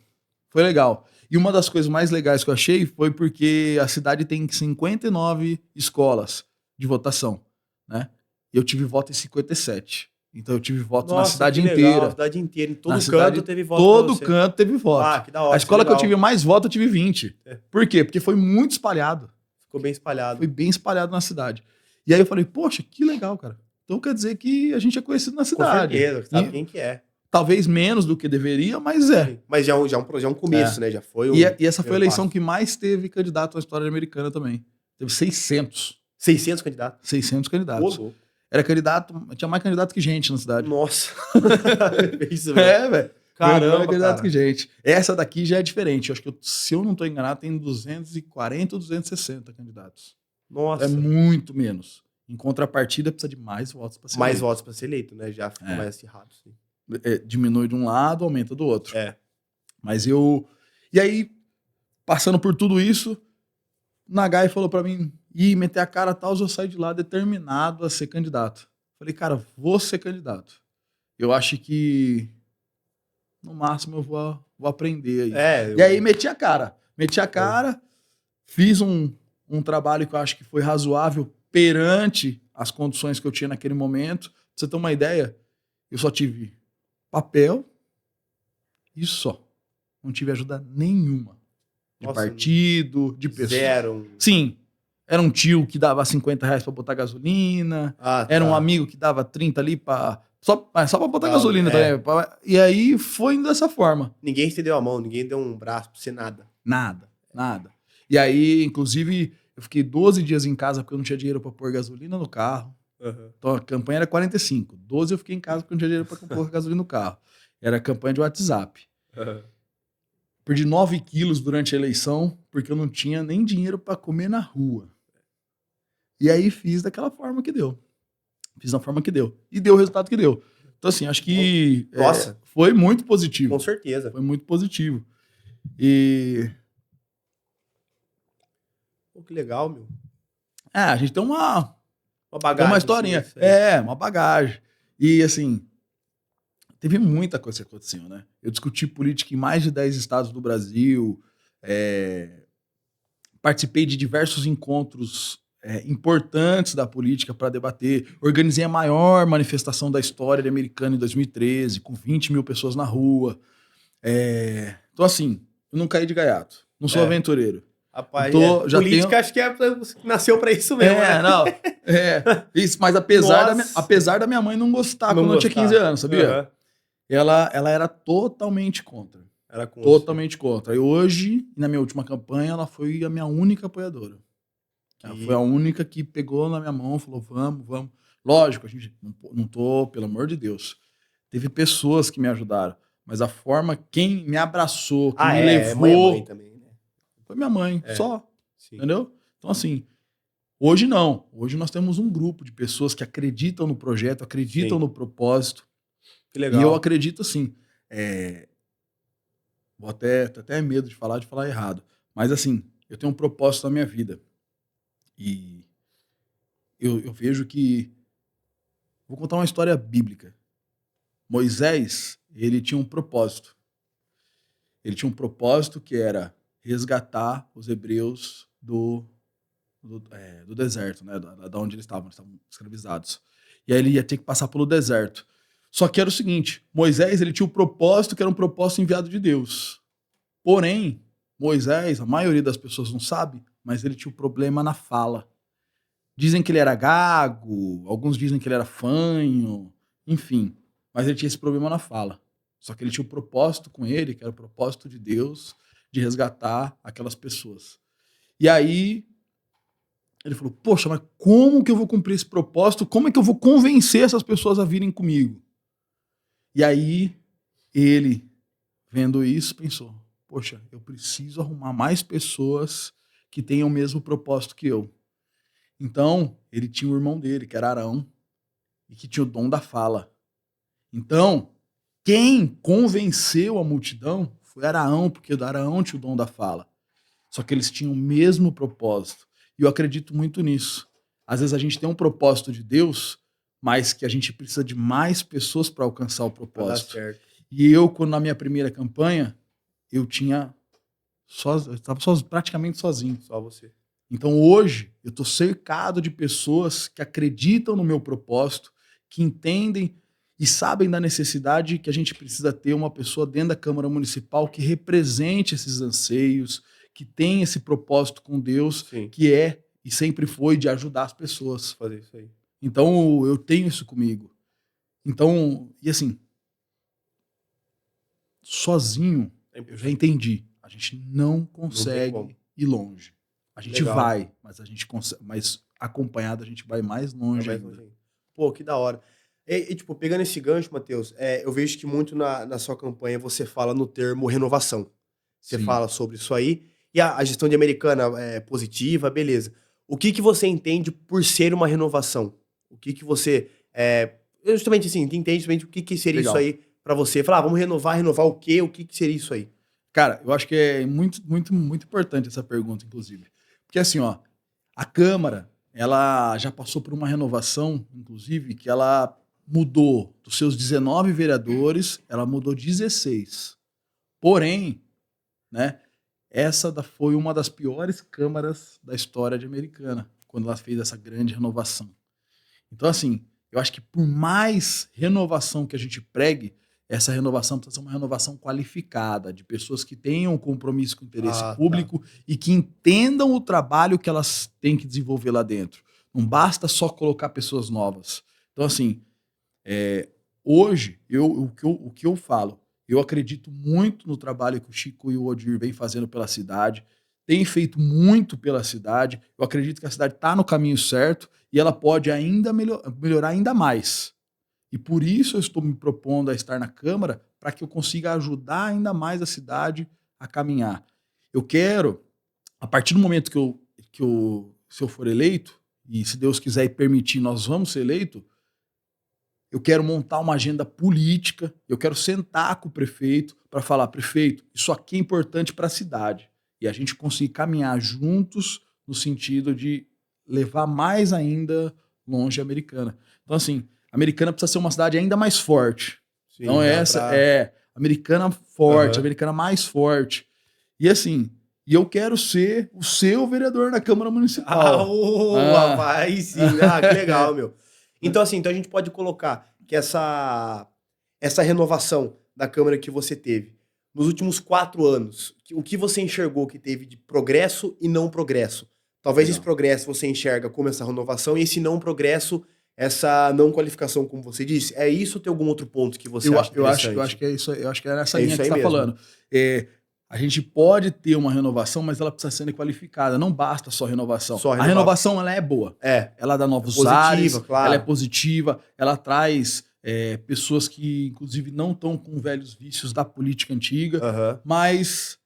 S2: foi legal. E uma das coisas mais legais que eu achei foi porque a cidade tem 59 escolas de votação, né? E eu tive voto em 57. Então eu tive voto na cidade inteira.
S1: Na cidade inteira. Em todo canto teve voto.
S2: Todo canto teve voto.
S1: Que da hora.
S2: A escola que eu tive mais voto, eu tive 20. Por quê? Porque foi muito espalhado.
S1: Ficou bem espalhado.
S2: Foi bem espalhado na cidade. E aí eu falei, poxa, que legal, cara. Então quer dizer que a gente é conhecido na cidade.
S1: Com certeza, sabe quem que é.
S2: Talvez menos do que deveria, mas é.
S1: Sim. Mas já é um começo, né? Já foi
S2: e essa foi a eleição que mais teve candidato na história americana também. Teve 600.
S1: 600 candidatos?
S2: 600 candidatos. Era candidato, tinha mais candidato que gente na cidade.
S1: Nossa. Isso mesmo.
S2: Velho.
S1: Caramba,
S2: Mais candidato
S1: cara.
S2: que gente. Essa daqui já é diferente. Eu acho que, se eu não tô enganado, tem 240 ou 260 candidatos.
S1: Nossa.
S2: É muito menos. Em contrapartida, precisa de mais votos para ser
S1: Mais
S2: eleito.
S1: votos pra ser eleito, né? Já fica mais acirrado. Sim.
S2: Diminui de um lado, aumenta do outro.
S1: É.
S2: Mas eu... E aí, passando por tudo isso, Nagai falou pra mim, meter a cara tal, eu saí de lá determinado a ser candidato. Falei, cara, vou ser candidato. Eu acho que, no máximo, eu vou aprender aí. E aí, meti a cara. Fiz um trabalho que eu acho que foi razoável perante as condições que eu tinha naquele momento. Pra você ter uma ideia, eu só tive papel e só. Não tive ajuda nenhuma. De partido, de pessoa.
S1: Zero.
S2: Sim. Era um tio que dava R$50 pra botar gasolina. Era um amigo que dava 30 ali só pra botar gasolina também. E aí foi indo dessa forma.
S1: Ninguém estendeu a mão, ninguém deu um braço pra você, nada.
S2: Nada. E aí, inclusive, eu fiquei 12 dias em casa porque eu não tinha dinheiro pra pôr gasolina no carro.
S1: Uhum.
S2: Então a campanha era 45. 12 eu fiquei em casa porque eu não tinha dinheiro pra pôr gasolina no carro. Era campanha de WhatsApp.
S1: Uhum.
S2: Perdi 9 quilos durante a eleição porque eu não tinha nem dinheiro pra comer na rua. E aí fiz daquela forma que deu. Fiz da forma que deu. E deu o resultado que deu. Então, assim, acho que foi muito positivo.
S1: Com certeza.
S2: Foi muito positivo. E...
S1: Pô, que legal, meu.
S2: a gente tem uma
S1: bagagem.
S2: Tem uma historinha. Uma bagagem. E, assim, teve muita coisa que aconteceu, né? Eu discuti política em mais de 10 estados do Brasil. Participei de diversos encontros importantes da política para debater. Organizei a maior manifestação da história de Americana em 2013, com 20 mil pessoas na rua. Então, assim, eu não caí de gaiato. Não sou aventureiro.
S1: Rapaz, política acho que nasceu pra isso mesmo, né?
S2: Não. Isso, mas apesar da minha mãe não gostar quando eu tinha 15 anos, sabia? Uhum. Ela era totalmente contra.
S1: Era contra.
S2: Totalmente contra. E hoje, na minha última campanha, ela foi a minha única apoiadora. Ela foi a única que pegou na minha mão e falou, vamos. Lógico, a gente não tô, pelo amor de Deus. Teve pessoas que me ajudaram, mas a forma, quem me abraçou, que me levou...
S1: Mãe também, né?
S2: Foi minha mãe, só. Sim. Entendeu? Então, assim, hoje não. Hoje nós temos um grupo de pessoas que acreditam no projeto, acreditam no propósito.
S1: Que legal.
S2: E eu acredito, assim, vou até medo de falar errado. Mas, assim, eu tenho um propósito na minha vida. E eu vejo que... Vou contar uma história bíblica. Moisés, ele tinha um propósito. Ele tinha um propósito que era resgatar os hebreus do deserto, né? Da onde eles estavam escravizados. E aí ele ia ter que passar pelo deserto. Só que era o seguinte, Moisés, ele tinha um propósito que era um propósito enviado de Deus. Porém, Moisés, a maioria das pessoas não sabe, mas ele tinha um problema na fala. Dizem que ele era gago, alguns dizem que ele era fanho, enfim. Mas ele tinha esse problema na fala. Só que ele tinha um propósito com ele, que era o propósito de Deus, de resgatar aquelas pessoas. E aí, ele falou, poxa, mas como que eu vou cumprir esse propósito? Como é que eu vou convencer essas pessoas a virem comigo? E aí, ele, vendo isso, pensou, poxa, eu preciso arrumar mais pessoas que tenham o mesmo propósito que eu. Então, ele tinha o irmão dele, que era Arão, e que tinha o dom da fala. Então, quem convenceu a multidão foi Arão, porque o Arão tinha o dom da fala. Só que eles tinham o mesmo propósito. E eu acredito muito nisso. Às vezes a gente tem um propósito de Deus, mas que a gente precisa de mais pessoas para alcançar o propósito. E eu, quando na minha primeira campanha, eu estava praticamente sozinho.
S1: Só você.
S2: Então hoje eu estou cercado de pessoas que acreditam no meu propósito, que entendem e sabem da necessidade que a gente precisa ter uma pessoa dentro da Câmara Municipal que represente esses anseios, que tem esse propósito com Deus, sim, que é e sempre foi de ajudar as pessoas.
S1: Fazer isso aí.
S2: Então eu tenho isso comigo. Então, e assim, sozinho, eu já entendi, a gente não consegue ir longe. A gente vai, mas a gente consegue, mas acompanhado a gente vai mais longe ainda.
S1: Pô, que da hora. Tipo, pegando esse gancho, Matheus, eu vejo que muito na sua campanha você fala no termo renovação. Você
S2: Sim.
S1: fala sobre isso aí. E a gestão de Americana é positiva, beleza. O que que você entende por ser uma renovação? O que que você... justamente assim, entende justamente o que que seria isso
S2: Legal.
S1: aí pra você? Falar, vamos renovar o quê? O que que seria isso aí?
S2: Cara, eu acho que é muito, muito, muito importante essa pergunta, inclusive. Porque assim, ó, a Câmara, ela já passou por uma renovação, inclusive, que ela mudou dos seus 19 vereadores, ela mudou 16. Porém, né, foi uma das piores câmaras da história de Americana, quando ela fez essa grande renovação. Então, assim, eu acho que por mais renovação que a gente pregue, essa renovação precisa ser uma renovação qualificada, de pessoas que tenham compromisso com o interesse
S1: Ah, tá.
S2: público e que entendam o trabalho que elas têm que desenvolver lá dentro. Não basta só colocar pessoas novas. Então, assim, hoje, o que eu falo, eu acredito muito no trabalho que o Chico e o Odir vêm fazendo pela cidade, têm feito muito pela cidade. Eu acredito que a cidade está no caminho certo e ela pode ainda melhorar ainda mais. E por isso eu estou me propondo a estar na Câmara para que eu consiga ajudar ainda mais a cidade a caminhar. Eu quero, a partir do momento se eu for eleito, e se Deus quiser e permitir, nós vamos ser eleitos, eu quero montar uma agenda política, eu quero sentar com o prefeito para falar, prefeito, isso aqui é importante para a cidade. E a gente conseguir caminhar juntos no sentido de levar mais ainda longe a Americana. Então, assim, a Americana precisa ser uma cidade ainda mais forte.
S1: Sim,
S2: Então,
S1: já
S2: essa
S1: pra...
S2: é Americana forte,
S1: Aham.
S2: Americana mais forte. E assim, e eu quero ser o seu vereador na Câmara
S1: Ah,
S2: Municipal. Ah.
S1: rapaz, sim. Ah, que legal, meu. Então, assim, então a gente pode colocar que essa renovação da Câmara que você teve nos últimos 4 anos, o que você enxergou que teve de progresso e não progresso? Talvez esse
S2: Legal.
S1: progresso você enxerga como essa renovação e esse não progresso, essa não qualificação, como você disse. É isso ou tem algum outro ponto que você acha
S2: Eu acho
S1: interessante?
S2: que é isso, eu acho que é nessa
S1: É
S2: linha
S1: isso
S2: que
S1: aí
S2: você está
S1: mesmo.
S2: falando. A gente pode ter uma renovação, mas ela precisa ser qualificada. Não basta só renovação.
S1: Só
S2: A
S1: renovar.
S2: renovação ela é boa.
S1: É,
S2: Ela dá novos
S1: positiva,
S2: ares, ela é
S1: claro.
S2: positiva, ela traz pessoas que, inclusive, não estão com velhos vícios da política antiga,
S1: Aham.
S2: mas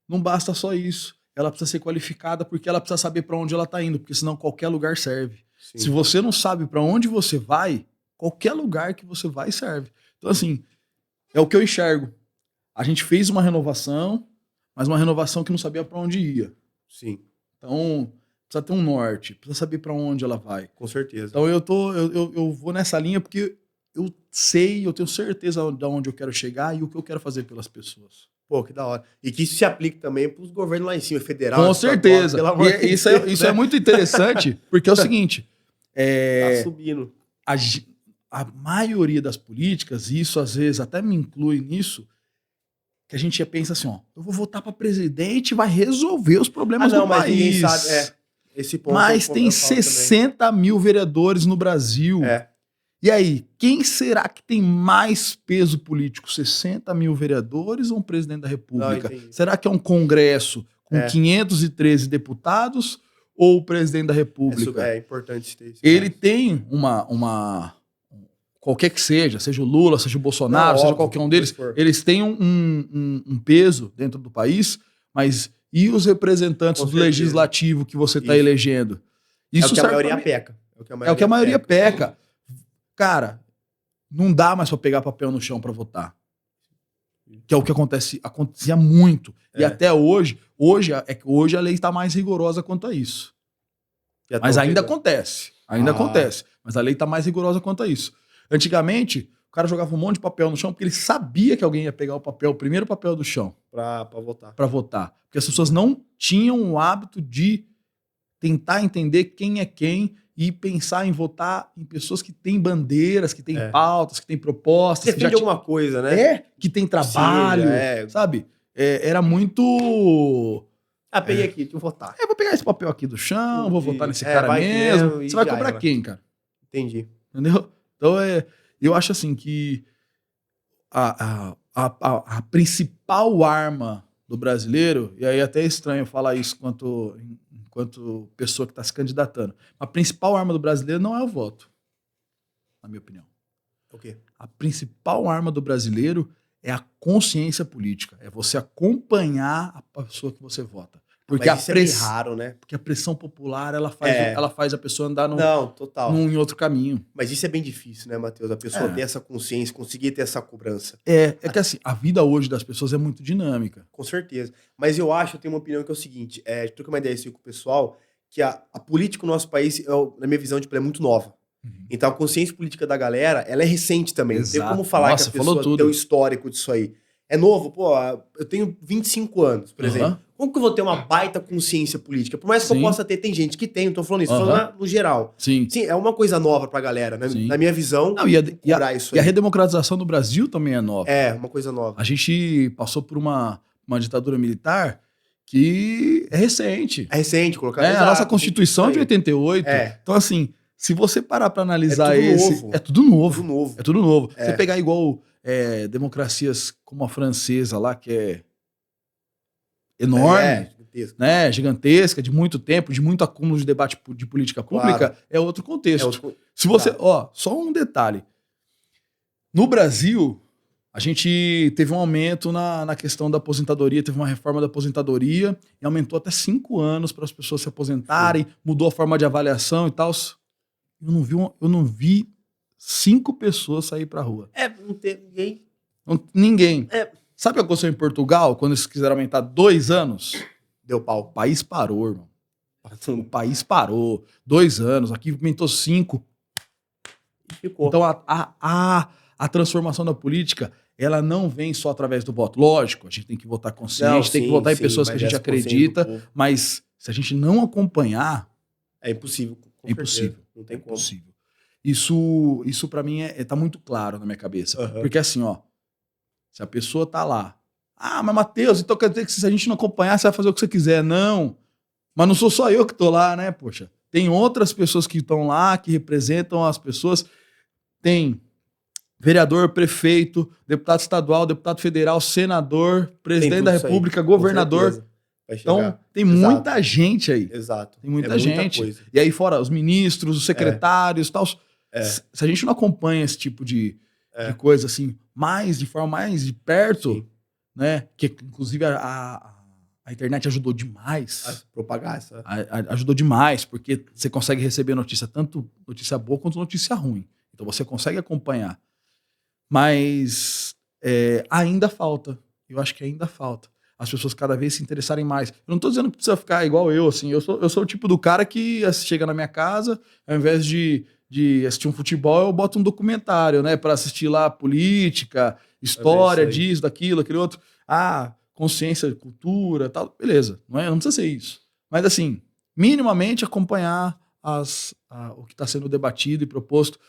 S2: não basta só isso. Ela precisa ser qualificada porque ela precisa saber para onde ela está indo, porque senão qualquer lugar serve. Se
S1: Sim.
S2: você não sabe para onde você vai, qualquer lugar que você vai serve. Então, assim, é o que eu enxergo. A gente fez uma renovação, mas uma renovação que não sabia para onde ia.
S1: Sim,
S2: Então, precisa ter um norte, precisa saber para onde ela vai.
S1: com certeza.
S2: Então, eu vou nessa linha porque eu sei, eu tenho certeza de onde eu quero chegar e o que eu quero fazer pelas pessoas.
S1: Pô, que da hora. E que isso se aplique também para os governos lá em cima, federal,
S2: Com
S1: estadual,
S2: certeza.
S1: pelo amor de Deus,
S2: Isso é
S1: né?
S2: muito interessante, porque é o seguinte:
S1: Tá
S2: é,
S1: subindo.
S2: a, ge- a maioria das políticas, e isso às vezes até me inclui nisso, que a gente pensa assim, ó, eu vou votar para presidente e vai resolver os
S1: Ah,
S2: problemas do
S1: não, mas ninguém sabe.
S2: país.
S1: Esse ponto
S2: Mas tem
S1: eu falo também.
S2: 60 mil vereadores no Brasil.
S1: É.
S2: E aí, quem será que tem mais peso político? 60 mil vereadores ou um presidente da
S1: Não,
S2: República?
S1: entendi.
S2: Será que é um Congresso com
S1: É.
S2: 513 deputados ou o presidente da República?
S1: É importante ter esse
S2: Ele
S1: dado.
S2: tem qualquer que seja o Lula, seja o
S1: Não,
S2: Bolsonaro, seja
S1: óbvio,
S2: qualquer um
S1: quem
S2: deles,
S1: for.
S2: eles têm um peso dentro do país, mas e os representantes
S1: Com
S2: do
S1: certeza.
S2: legislativo que você está
S1: Isso.
S2: elegendo?
S1: É o
S2: Isso
S1: que a
S2: serve para
S1: maioria
S2: mim.
S1: peca. É o que a
S2: É o que a
S1: maioria
S2: maioria
S1: peca.
S2: peca. Cara, não dá mais para pegar papel no chão para votar. Que é o que acontecia muito. E
S1: É.
S2: até hoje a lei está mais rigorosa quanto a isso.
S1: Já
S2: Mas
S1: tão
S2: ainda
S1: pegando.
S2: acontece. Ainda
S1: Ah.
S2: acontece. Mas a lei está mais rigorosa quanto a isso. Antigamente, o cara jogava um monte de papel no chão porque ele sabia que alguém ia pegar o primeiro papel do chão
S1: Pra votar.
S2: para votar. Porque as pessoas não tinham o hábito de tentar entender quem é quem e pensar em votar em pessoas que têm bandeiras, que têm pautas, que têm propostas.
S1: Defende alguma coisa, né?
S2: Que tem trabalho,
S1: Seja,
S2: sabe? Era muito...
S1: Ah, peguei aqui, deixa eu votar.
S2: Vou pegar esse papel aqui do chão, vou votar nesse
S1: É,
S2: cara
S1: vai que
S2: mesmo.
S1: mesmo e
S2: Você vai
S1: já
S2: cobrar
S1: era.
S2: quem, cara?
S1: Entendi.
S2: Entendeu? Então, eu acho assim que a principal arma do brasileiro, e aí até é estranho falar isso enquanto pessoa que está se candidatando, a principal arma do brasileiro não é o voto. na minha opinião.
S1: O quê?
S2: A principal arma do brasileiro é a consciência política. É você acompanhar a pessoa que você vota. Porque
S1: Mas isso é bem raro, né?
S2: Porque a pressão popular, ela faz a pessoa andar
S1: Não, total.
S2: em outro caminho.
S1: Mas isso é bem difícil, né, Matheus? A pessoa ter essa consciência, conseguir ter essa cobrança.
S2: É que assim, a vida hoje das pessoas é muito dinâmica.
S1: Com certeza. Mas eu tenho uma opinião que é o seguinte, troquei uma ideia assim com o pessoal, que a política no nosso país, na minha visão, tipo, é muito nova. Então a consciência política da galera, ela é recente também.
S2: Exato.
S1: Não tem como falar
S2: Nossa,
S1: que a pessoa tem um histórico disso aí. É novo, pô, eu tenho 25 anos, por exemplo. Como que eu vou ter uma baita consciência política? Por mais que eu possa ter, tem gente que tem, não tô falando isso, tô falando no geral.
S2: Sim,
S1: é uma coisa nova pra galera, né? Na minha visão,
S2: não, e a redemocratização do Brasil também é nova.
S1: É, uma coisa nova.
S2: A gente passou por uma ditadura militar que é recente.
S1: É recente, colocar.
S2: A nossa Constituição é de 88. Então, assim, se você parar pra analisar é tudo novo. É tudo novo. Você pegar igual democracias como a francesa lá, que é enorme, né, gigantesca, de muito tempo, de muito acúmulo de debate de política pública, é outro contexto. Se você, só um detalhe. No Brasil, a gente teve um aumento na questão da aposentadoria, teve uma reforma da aposentadoria e aumentou até 5 anos para as pessoas se aposentarem, mudou a forma de avaliação e tal. Eu não vi 5 pessoas sair pra rua.
S1: Não teve ninguém.
S2: Ninguém. Sabe o que aconteceu em Portugal, quando eles quiseram aumentar 2 anos?
S1: Deu pau.
S2: O país parou, irmão. O país parou. 2 anos. Aqui aumentou 5.
S1: E ficou.
S2: Então a transformação da política, ela não vem só através do voto. Lógico, a gente tem que votar consciente, tem que votar em pessoas que a gente acredita, mas se a gente não acompanhar...
S1: É impossível.
S2: É impossível.
S1: Não tem como.
S2: Impossível. Isso pra mim tá muito claro na minha cabeça. Porque assim, se a pessoa tá lá, mas Matheus, então quer dizer que se a gente não acompanhar, você vai fazer o que você quiser. Não. Mas não sou só eu que tô lá, né, poxa? Tem outras pessoas que estão lá, que representam as pessoas. Tem vereador, prefeito, deputado estadual, deputado federal, senador, presidente da república, governador. Então, tem muita gente aí.
S1: Exato.
S2: Tem muita gente. E aí fora os ministros, os secretários e tal. Se a gente não acompanha esse tipo de coisa assim, de forma mais de perto, né? Que inclusive a internet ajudou demais.
S1: A propagar essa.
S2: Ajudou demais, porque você consegue receber notícia, tanto notícia boa quanto notícia ruim. Então você consegue acompanhar. Mas ainda falta. Eu acho que ainda falta. As pessoas cada vez se interessarem mais. Eu não tô dizendo que precisa ficar igual eu, assim. Eu sou o tipo do cara que chega na minha casa, ao invés de assistir um futebol, eu boto um documentário, né? Pra assistir lá política, história disso, daquilo, aquele outro. Consciência, cultura, tal. Beleza. Não precisa ser isso. Mas, assim, minimamente acompanhar o que está sendo debatido e proposto.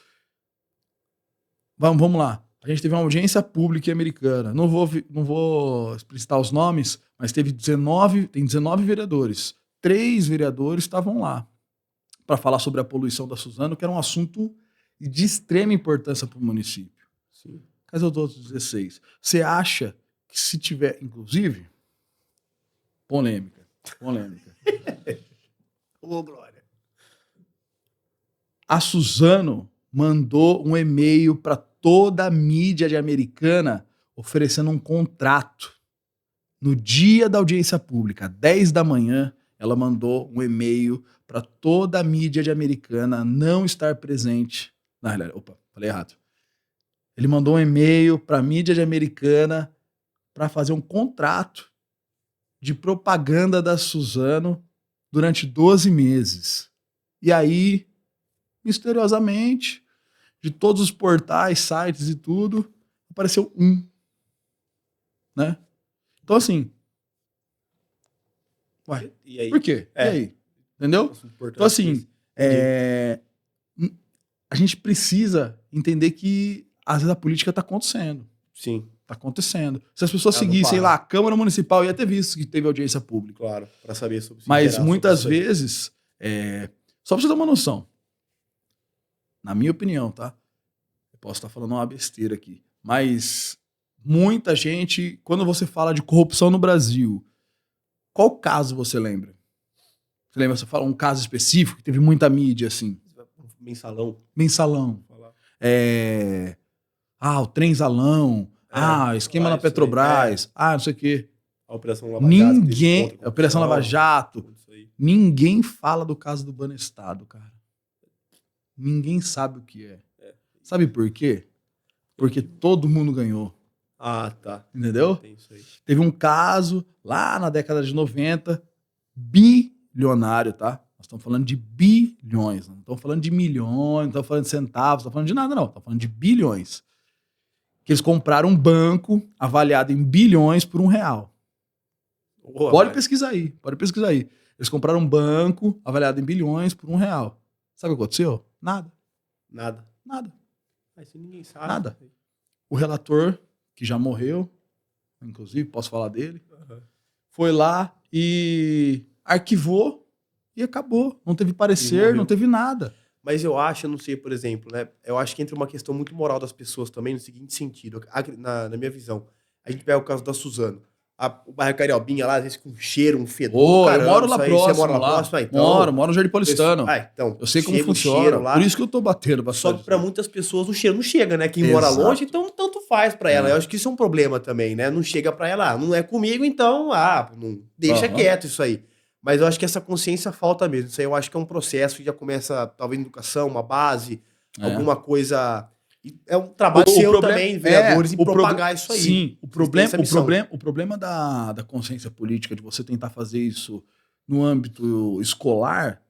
S2: Vamos lá. A gente teve uma audiência pública americana. Não vou explicitar os nomes, mas tem 19 vereadores. 3 vereadores estavam lá para falar sobre a poluição da Suzano, que era um assunto de extrema importância para o município.
S1: Sim.
S2: Cadê os outros 16? Você acha que se tiver, inclusive, polêmica.
S1: Ô, Glória.
S2: A Suzano mandou um e-mail para toda a mídia americana oferecendo um contrato. No dia da audiência pública, 10 da manhã, ela mandou um e-mail para toda a mídia americana não estar presente. Na realidade, falei errado. Ele mandou um e-mail para a mídia americana para fazer um contrato de propaganda da Suzano durante 12 meses. E aí, misteriosamente, de todos os portais, sites e tudo, apareceu um. Né? Então, assim... Ué,
S1: e aí?
S2: Por quê? E aí? Entendeu? Então, assim, a gente precisa entender que, às vezes, a política está acontecendo.
S1: Sim.
S2: Está acontecendo. Se as pessoas seguissem lá, a Câmara Municipal ia ter visto que teve audiência pública.
S1: Claro, para saber sobre...
S2: Mas, muitas vezes, só para você dar uma noção, na minha opinião, tá? Eu posso estar falando uma besteira aqui, mas muita gente, quando você fala de corrupção no Brasil, qual caso você lembra? Você fala um caso específico que teve muita mídia, assim?
S1: Mensalão.
S2: Mensalão. O trenzalão, esquema na Petrobras, não sei o quê.
S1: A Operação Lava Jato.
S2: Ninguém, a Operação Lava Jato, ninguém fala do caso do Banestado, cara. Ninguém sabe o que é. Sabe por quê? Porque todo mundo ganhou.
S1: Ah, tá.
S2: Entendeu?
S1: Tem isso aí.
S2: Teve um caso lá na década de 90, bilionário, tá? Nós estamos falando de bilhões, não estamos falando de milhões, não estamos falando de centavos, não estamos falando de nada, não. Estamos falando de bilhões. Que eles compraram um banco avaliado em bilhões por R$1. Pode pesquisar aí, pode pesquisar aí. Eles compraram um banco avaliado em bilhões por R$1. Sabe o que aconteceu? Nada.
S1: Nada. Mas ninguém sabe.
S2: Nada. O relator, que já morreu, inclusive, posso falar dele, foi lá e arquivou e acabou. Não teve parecer, não teve nada.
S1: Mas eu acho, eu não sei, por exemplo, né? Eu acho que entra uma questão muito moral das pessoas também, no seguinte sentido, na minha visão. A gente pega o caso da Suzano. O bairro Cariobinha lá, às vezes com cheiro, um fedor.
S2: Caramba, eu moro lá próximo. Você mora lá próximo?
S1: Então,
S2: moro no Jardim Paulistano.
S1: Então,
S2: eu sei como funciona. Por isso que eu tô batendo bastante.
S1: Só que pra muitas pessoas o cheiro não chega, né? Quem mora longe, então tanto faz pra ela. Eu acho que isso é um problema também, né? Não chega pra ela, não é comigo, então, não deixa quieto isso aí. Mas eu acho que essa consciência falta mesmo. Isso aí eu acho que é um processo que já começa, talvez, em educação, uma base, alguma coisa. É um trabalho seu também, vereadores, em propagar isso aí.
S2: Sim, o problema da consciência política, de você tentar fazer isso no âmbito escolar,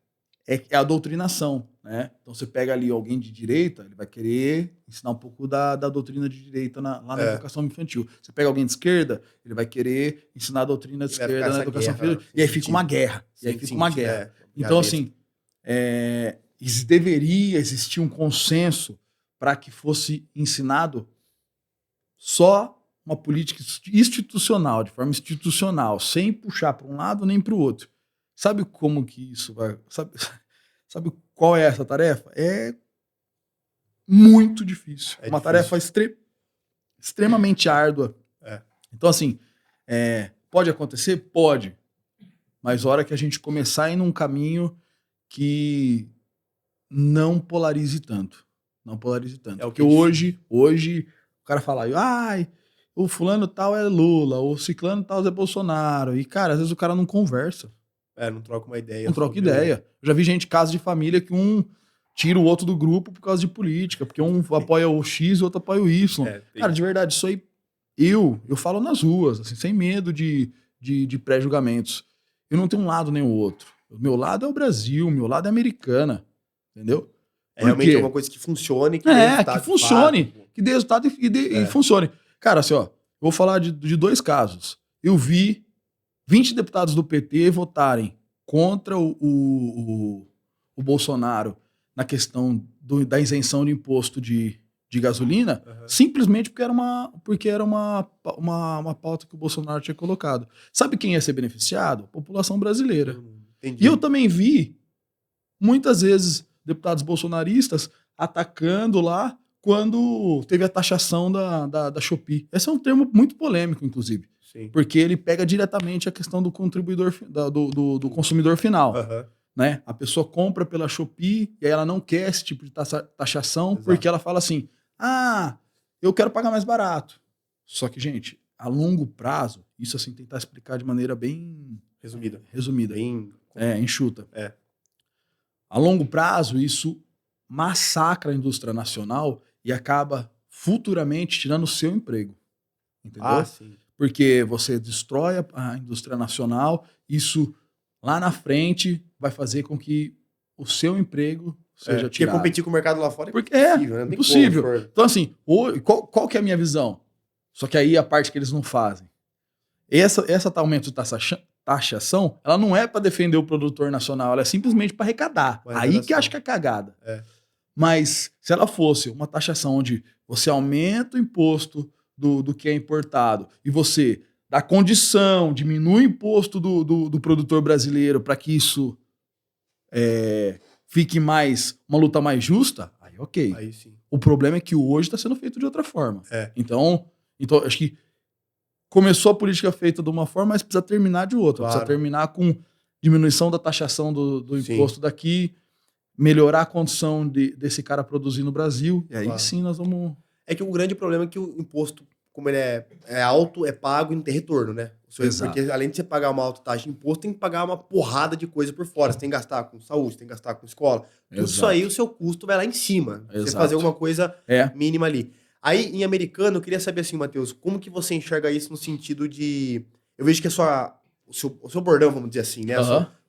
S2: é a doutrinação, né? Então você pega ali alguém de direita, ele vai querer ensinar um pouco da doutrina de direita lá na educação infantil. Você pega alguém de esquerda, ele vai querer ensinar a doutrina de esquerda na educação infantil, e aí fica uma guerra. Então, assim, deveria existir um consenso para que fosse ensinado só uma política institucional, de forma institucional, sem puxar para um lado nem para o outro. Sabe como que isso vai... Sabe qual é essa tarefa? É muito difícil. Uma tarefa extremamente árdua. Então, assim, pode acontecer? Pode. Mas a hora que a gente começar a ir num caminho que não polarize tanto. Não polarize tanto. Porque hoje o cara fala, o fulano tal é Lula, o ciclano tal é Bolsonaro. E, cara, às vezes o cara não conversa.
S1: Não troca uma ideia.
S2: Não troca ideia. Eu já vi gente, caso de família, que um tira o outro do grupo por causa de política, porque um apoia o X e o outro apoia o Y. Cara, de verdade, isso aí eu falo nas ruas, assim, sem medo de pré-julgamentos. Eu não tenho um lado nem o outro. O meu lado é o Brasil, o meu lado é a americana. Entendeu?
S1: Realmente é uma coisa que funcione. Que
S2: funcione. Que dê resultado e funcione. Cara, assim, eu vou falar de 2 casos. Eu vi 20 deputados do PT votarem contra o Bolsonaro na questão da isenção de imposto de gasolina, simplesmente porque era uma pauta que o Bolsonaro tinha colocado. Sabe quem ia ser beneficiado? A população brasileira.
S1: Entendi.
S2: E eu também vi, muitas vezes, deputados bolsonaristas atacando lá quando teve a taxação da Shopee. Esse é um termo muito polêmico, inclusive.
S1: Sim.
S2: Porque ele pega diretamente a questão do contribuidor, do consumidor final. Né? A pessoa compra pela Shopee e aí ela não quer esse tipo de taxação. Exato. Porque ela fala assim, eu quero pagar mais barato. Só que, gente, a longo prazo, isso assim, tentar explicar de maneira bem... Resumida.
S1: Bem...
S2: enxuta. A longo prazo, isso massacra a indústria nacional e acaba futuramente tirando o seu emprego. Entendeu?
S1: Sim.
S2: Porque você destrói a indústria nacional, isso lá na frente vai fazer com que o seu emprego seja tirado.
S1: Porque competir com o mercado lá fora
S2: é impossível, né? Impossível. Então, assim, qual que é a minha visão? Só que aí a parte que eles não fazem. Essa aumento de taxação, ela não é para defender o produtor nacional, ela é simplesmente para arrecadar. Aí que acho que é cagada. Mas se ela fosse uma taxação onde você aumenta o imposto do que é importado e você dá condição, diminui o imposto do produtor brasileiro para que isso fique uma luta mais justa, aí ok.
S1: Aí sim.
S2: O problema é que hoje está sendo feito de outra forma. Então, acho que começou a política feita de uma forma, mas precisa terminar de outra. Claro. Precisa terminar com diminuição da taxação do imposto daqui, melhorar a condição desse cara produzir no Brasil. E aí
S1: Claro.
S2: sim nós vamos...
S1: É que o grande problema é que o imposto, como ele é alto, é pago e não tem retorno, né?
S2: Exato.
S1: Porque além de você pagar uma alta taxa de imposto, tem que pagar uma porrada de coisa por fora. Você tem que gastar com saúde, tem que gastar com escola. Tudo isso aí, o seu custo vai lá em cima. Você
S2: Exato.
S1: fazer alguma coisa
S2: É.
S1: mínima ali. Aí, em americano, eu queria saber assim, Matheus, como que você enxerga isso no sentido de... Eu vejo que o seu bordão, vamos dizer assim, né?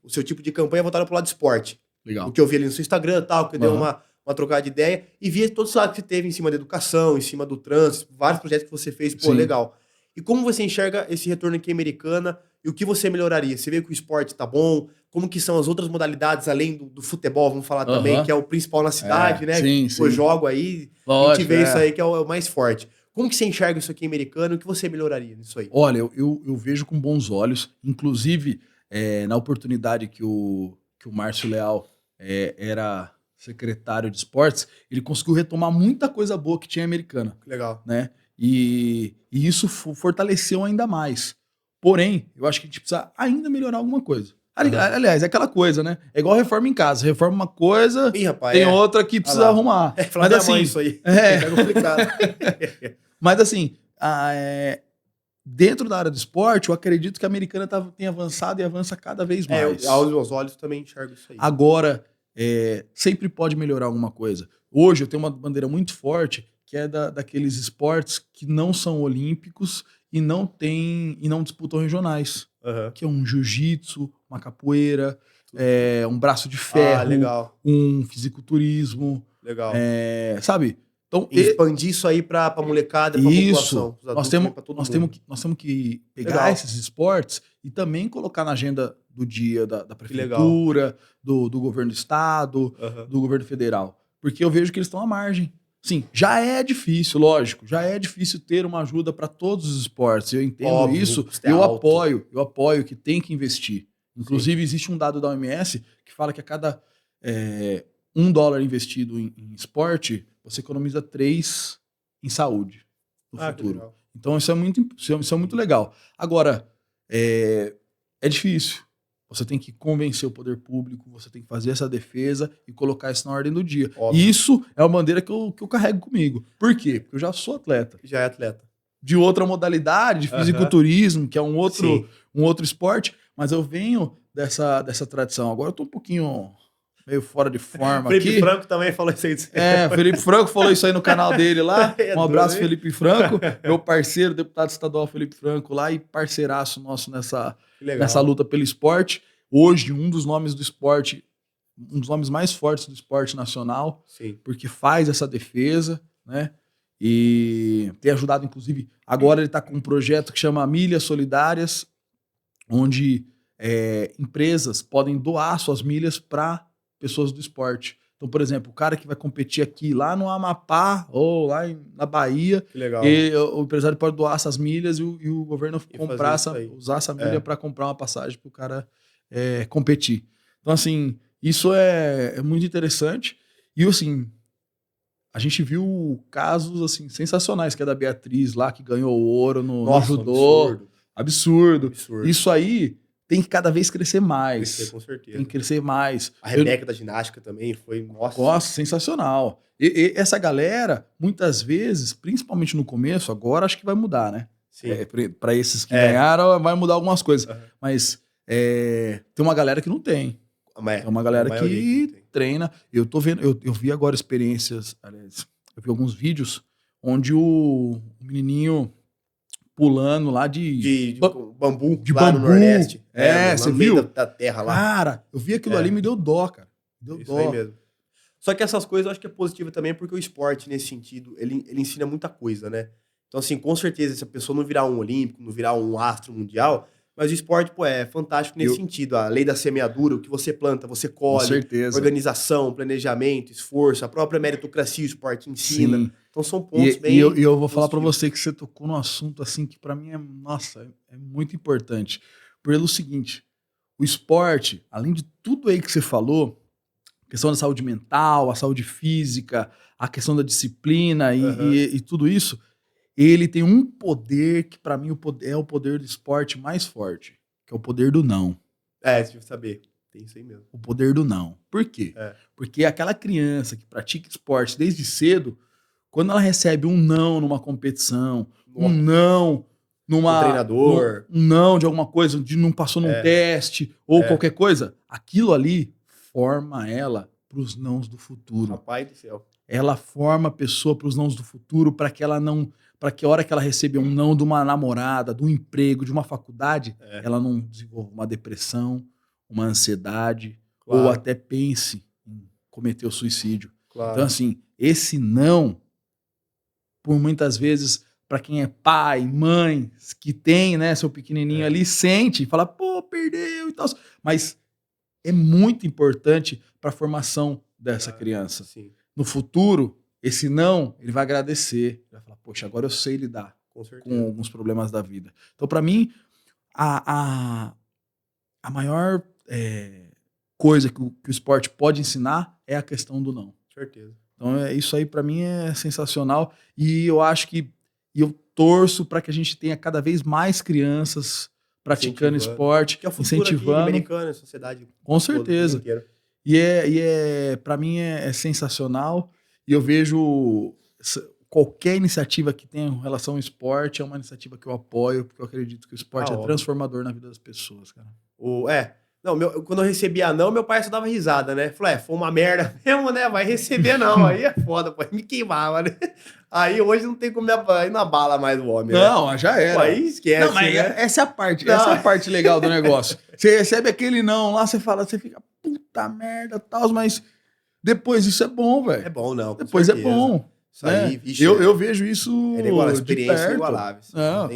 S1: O seu tipo de campanha é voltado pro lado do esporte.
S2: Legal.
S1: O que eu vi ali no seu Instagram e tal, que deu uma trocada de ideia, e via todos os lados que você teve em cima da educação, em cima do trânsito, vários projetos que você fez, pô,
S2: Sim.
S1: legal. E como você enxerga esse retorno aqui americana e o que você melhoraria? Você vê que o esporte tá bom? Como que são as outras modalidades, além do futebol, vamos falar também, que é o principal na cidade, né?
S2: Sim,
S1: Eu jogo aí, a gente vê isso aí que é o mais forte. Como que você enxerga isso aqui americano e o que você melhoraria nisso aí?
S2: Olha, eu vejo com bons olhos, inclusive na oportunidade que o Márcio Leal era secretário de esportes, ele conseguiu retomar muita coisa boa que tinha em Americana.
S1: Legal.
S2: Né? E isso fortaleceu ainda mais. Porém, eu acho que a gente precisa ainda melhorar alguma coisa. Aliás, é aquela coisa, né? É igual reforma em casa. Reforma uma coisa, tem outra que precisa arrumar.
S1: Mas assim, isso aí.
S2: É complicado. Mas assim, dentro da área do esporte, eu acredito que a Americana tem avançado e avança cada vez mais.
S1: Aos meus olhos também enxergo isso aí.
S2: Agora, sempre pode melhorar alguma coisa. Hoje eu tenho uma bandeira muito forte que é daqueles esportes que não são olímpicos e não disputam regionais. Que é um jiu-jitsu, uma capoeira, um braço de ferro, um fisiculturismo.
S1: Legal.
S2: Sabe? Então,
S1: expandir isso aí pra molecada, pra população.
S2: Nós temos que pegar esses esportes e também colocar na agenda do dia da prefeitura, do governo do estado, do governo federal. Porque eu vejo que eles estão à margem. Sim, já é difícil, lógico, já é difícil ter uma ajuda para todos os esportes. Eu entendo isso, eu apoio que tem que investir. Inclusive, existe um dado da OMS que fala que a cada $1 investido em esporte, você economiza 3 em saúde no futuro. Então, isso é muito legal. Agora, é difícil. Você tem que convencer o poder público, você tem que fazer essa defesa e colocar isso na ordem do dia. E isso é uma bandeira que eu carrego comigo. Por quê? Porque eu já sou atleta.
S1: Já é atleta.
S2: De outra modalidade, de fisiculturismo, que é um outro esporte, mas eu venho dessa tradição. Agora eu tô um pouquinho meio fora de forma aqui.
S1: Felipe Franco também falou isso aí.
S2: Felipe Franco falou isso aí no canal dele lá. Um abraço, Felipe Franco. Meu parceiro, deputado estadual Felipe Franco lá e parceiraço nosso nessa luta pelo esporte. Hoje, um dos nomes do esporte, um dos nomes mais fortes do esporte nacional, porque faz essa defesa, né? E tem ajudado, inclusive, agora ele está com um projeto que chama Milhas Solidárias, onde empresas podem doar suas milhas para pessoas do esporte. Então, por exemplo, o cara que vai competir aqui lá no Amapá ou lá na Bahia, o empresário pode doar essas milhas e o governo usar essa milha para comprar uma passagem para o cara competir. Então, assim, isso é muito interessante. E, assim, a gente viu casos assim, sensacionais, que é da Beatriz lá, que ganhou ouro no judô. Absurdo. Isso aí tem que cada vez crescer mais.
S1: Com certeza.
S2: Tem que crescer mais.
S1: A Rebeca da ginástica também foi,
S2: nossa, sensacional. E essa galera, muitas vezes, principalmente no começo, agora acho que vai mudar, né? Para esses que ganharam, vai mudar algumas coisas. Mas tem uma galera que não tem. É uma galera que treina. Eu tô vendo, eu vi agora experiências, aliás, eu vi alguns vídeos onde o menininho pulando lá de
S1: bambu, lá no Nordeste.
S2: Você viu?
S1: Da terra lá.
S2: Cara, eu vi aquilo ali e me deu dó, cara.
S1: Isso aí mesmo. Só que essas coisas eu acho que é positivo também, porque o esporte, nesse sentido, ele ensina muita coisa, né? Então, assim, com certeza, se a pessoa não virar um olímpico, não virar um astro mundial, mas o esporte, é fantástico nesse sentido. A lei da semeadura, o que você planta, você colhe.
S2: Com certeza.
S1: Organização, planejamento, esforço, a própria meritocracia, o esporte ensina. Sim. Então são pontos bem...
S2: E eu vou falar para você que você tocou num assunto assim que para mim é muito importante. Pelo seguinte, o esporte, além de tudo aí que você falou, a questão da saúde mental, a saúde física, a questão da disciplina e tudo isso, ele tem um poder que para mim é o poder do esporte mais forte, que é o poder do não.
S1: Você deve saber. Tem isso aí mesmo.
S2: O poder do não. Por quê?
S1: É.
S2: Porque aquela criança que pratica esporte desde cedo, quando ela recebe um não numa competição, um
S1: Nossa.
S2: não numa...
S1: Um treinador.
S2: Um não de alguma coisa, de não passou num teste, ou qualquer coisa, aquilo ali forma ela para os nãos do futuro.
S1: Rapaz do céu.
S2: Ela forma a pessoa para os nãos do futuro, para que ela não... Para que a hora que ela receber um não de uma namorada, de um emprego, de uma faculdade, ela não desenvolva uma depressão, uma ansiedade,
S1: Claro.
S2: ou até pense em cometer o suicídio.
S1: Claro.
S2: Então, assim, esse não, por muitas vezes, para quem é pai, mãe, que tem, né, seu pequenininho ali, sente e fala, pô, perdeu e tal. Mas é muito importante para a formação dessa criança.
S1: Sim.
S2: No futuro, esse não, ele vai agradecer. Vai falar, poxa, agora eu sei lidar com alguns problemas da vida. Então, para mim, a maior coisa que o esporte pode ensinar é a questão do não.
S1: Certeza.
S2: Então, isso aí para mim é sensacional. E eu acho que eu torço para que a gente tenha cada vez mais crianças praticando esporte,
S1: que é o futuro
S2: incentivando.
S1: Aqui, americana, a sociedade.
S2: Com certeza. Para mim é sensacional. E eu vejo qualquer iniciativa que tenha em relação ao esporte é uma iniciativa que eu apoio, porque eu acredito que o esporte é transformador na vida das pessoas, cara.
S1: Não, quando eu recebia não, meu pai só dava risada, né? Falou, foi uma merda mesmo, né? Vai receber não, aí é foda, pô, me queimava, né? Aí hoje não tem como ir na bala mais o homem,
S2: não, né? Já era.
S1: Pô, aí esquece,
S2: não, mas
S1: né?
S2: Essa é a parte legal do negócio. Você recebe aquele não lá, você fica, puta merda, tal, mas depois isso é bom, velho.
S1: É bom, não.
S2: Depois certeza. É bom.
S1: Isso aí, vixe,
S2: eu vejo isso
S1: a experiência igualável.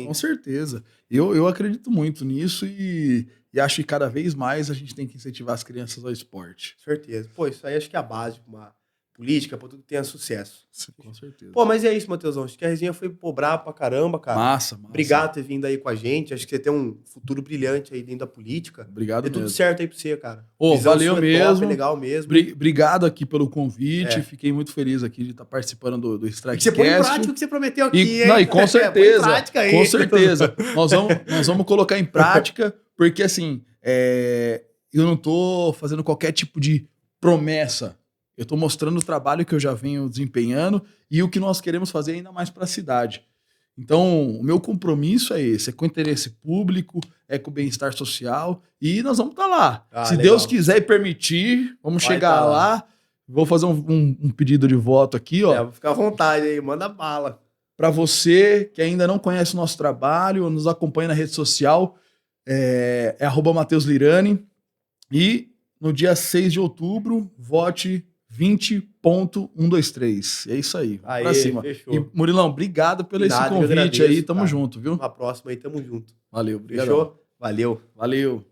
S2: Com certeza. Eu acredito muito nisso e acho que cada vez mais a gente tem que incentivar as crianças ao esporte.
S1: Certeza. Pô, isso aí acho que é a base de uma política para tudo que tenha sucesso.
S2: Sim, com certeza.
S1: Pô, mas é isso, Matheusão. Acho que a resenha foi brabo pra caramba, cara.
S2: Massa.
S1: Obrigado por ter vindo aí com a gente. Acho que você tem um futuro brilhante aí dentro da política.
S2: Obrigado mesmo.
S1: Tudo certo aí pra você, cara.
S2: Valeu mesmo.
S1: Top, legal mesmo.
S2: Obrigado aqui pelo convite. Fiquei muito feliz aqui de estar participando do Strikecast.
S1: Você põe em prática o que você prometeu aqui, hein?
S2: E com certeza.
S1: Põe em prática aí.
S2: Com certeza. Nós vamos colocar em prática, porque assim, eu não tô fazendo qualquer tipo de promessa. Eu estou mostrando o trabalho que eu já venho desempenhando e o que nós queremos fazer ainda mais para a cidade. Então, o meu compromisso é esse, é com o interesse público, é com o bem-estar social e nós vamos estar lá. Se legal. Deus quiser e permitir, vamos chegar lá. Vou fazer um pedido de voto aqui, ó.
S1: Vou ficar à vontade aí, manda bala.
S2: Para você que ainda não conhece o nosso trabalho, nos acompanha na rede social, é @MatheusLirani. E no dia 6 de outubro, vote 20.123. É isso aí.
S1: Aí,
S2: pra cima.
S1: Fechou.
S2: E, Murilão, obrigado pelo esse convite aí. Tamo junto, viu?
S1: Na próxima aí, tamo junto.
S2: Valeu, obrigado.
S1: Fechou? Valeu.
S2: Valeu.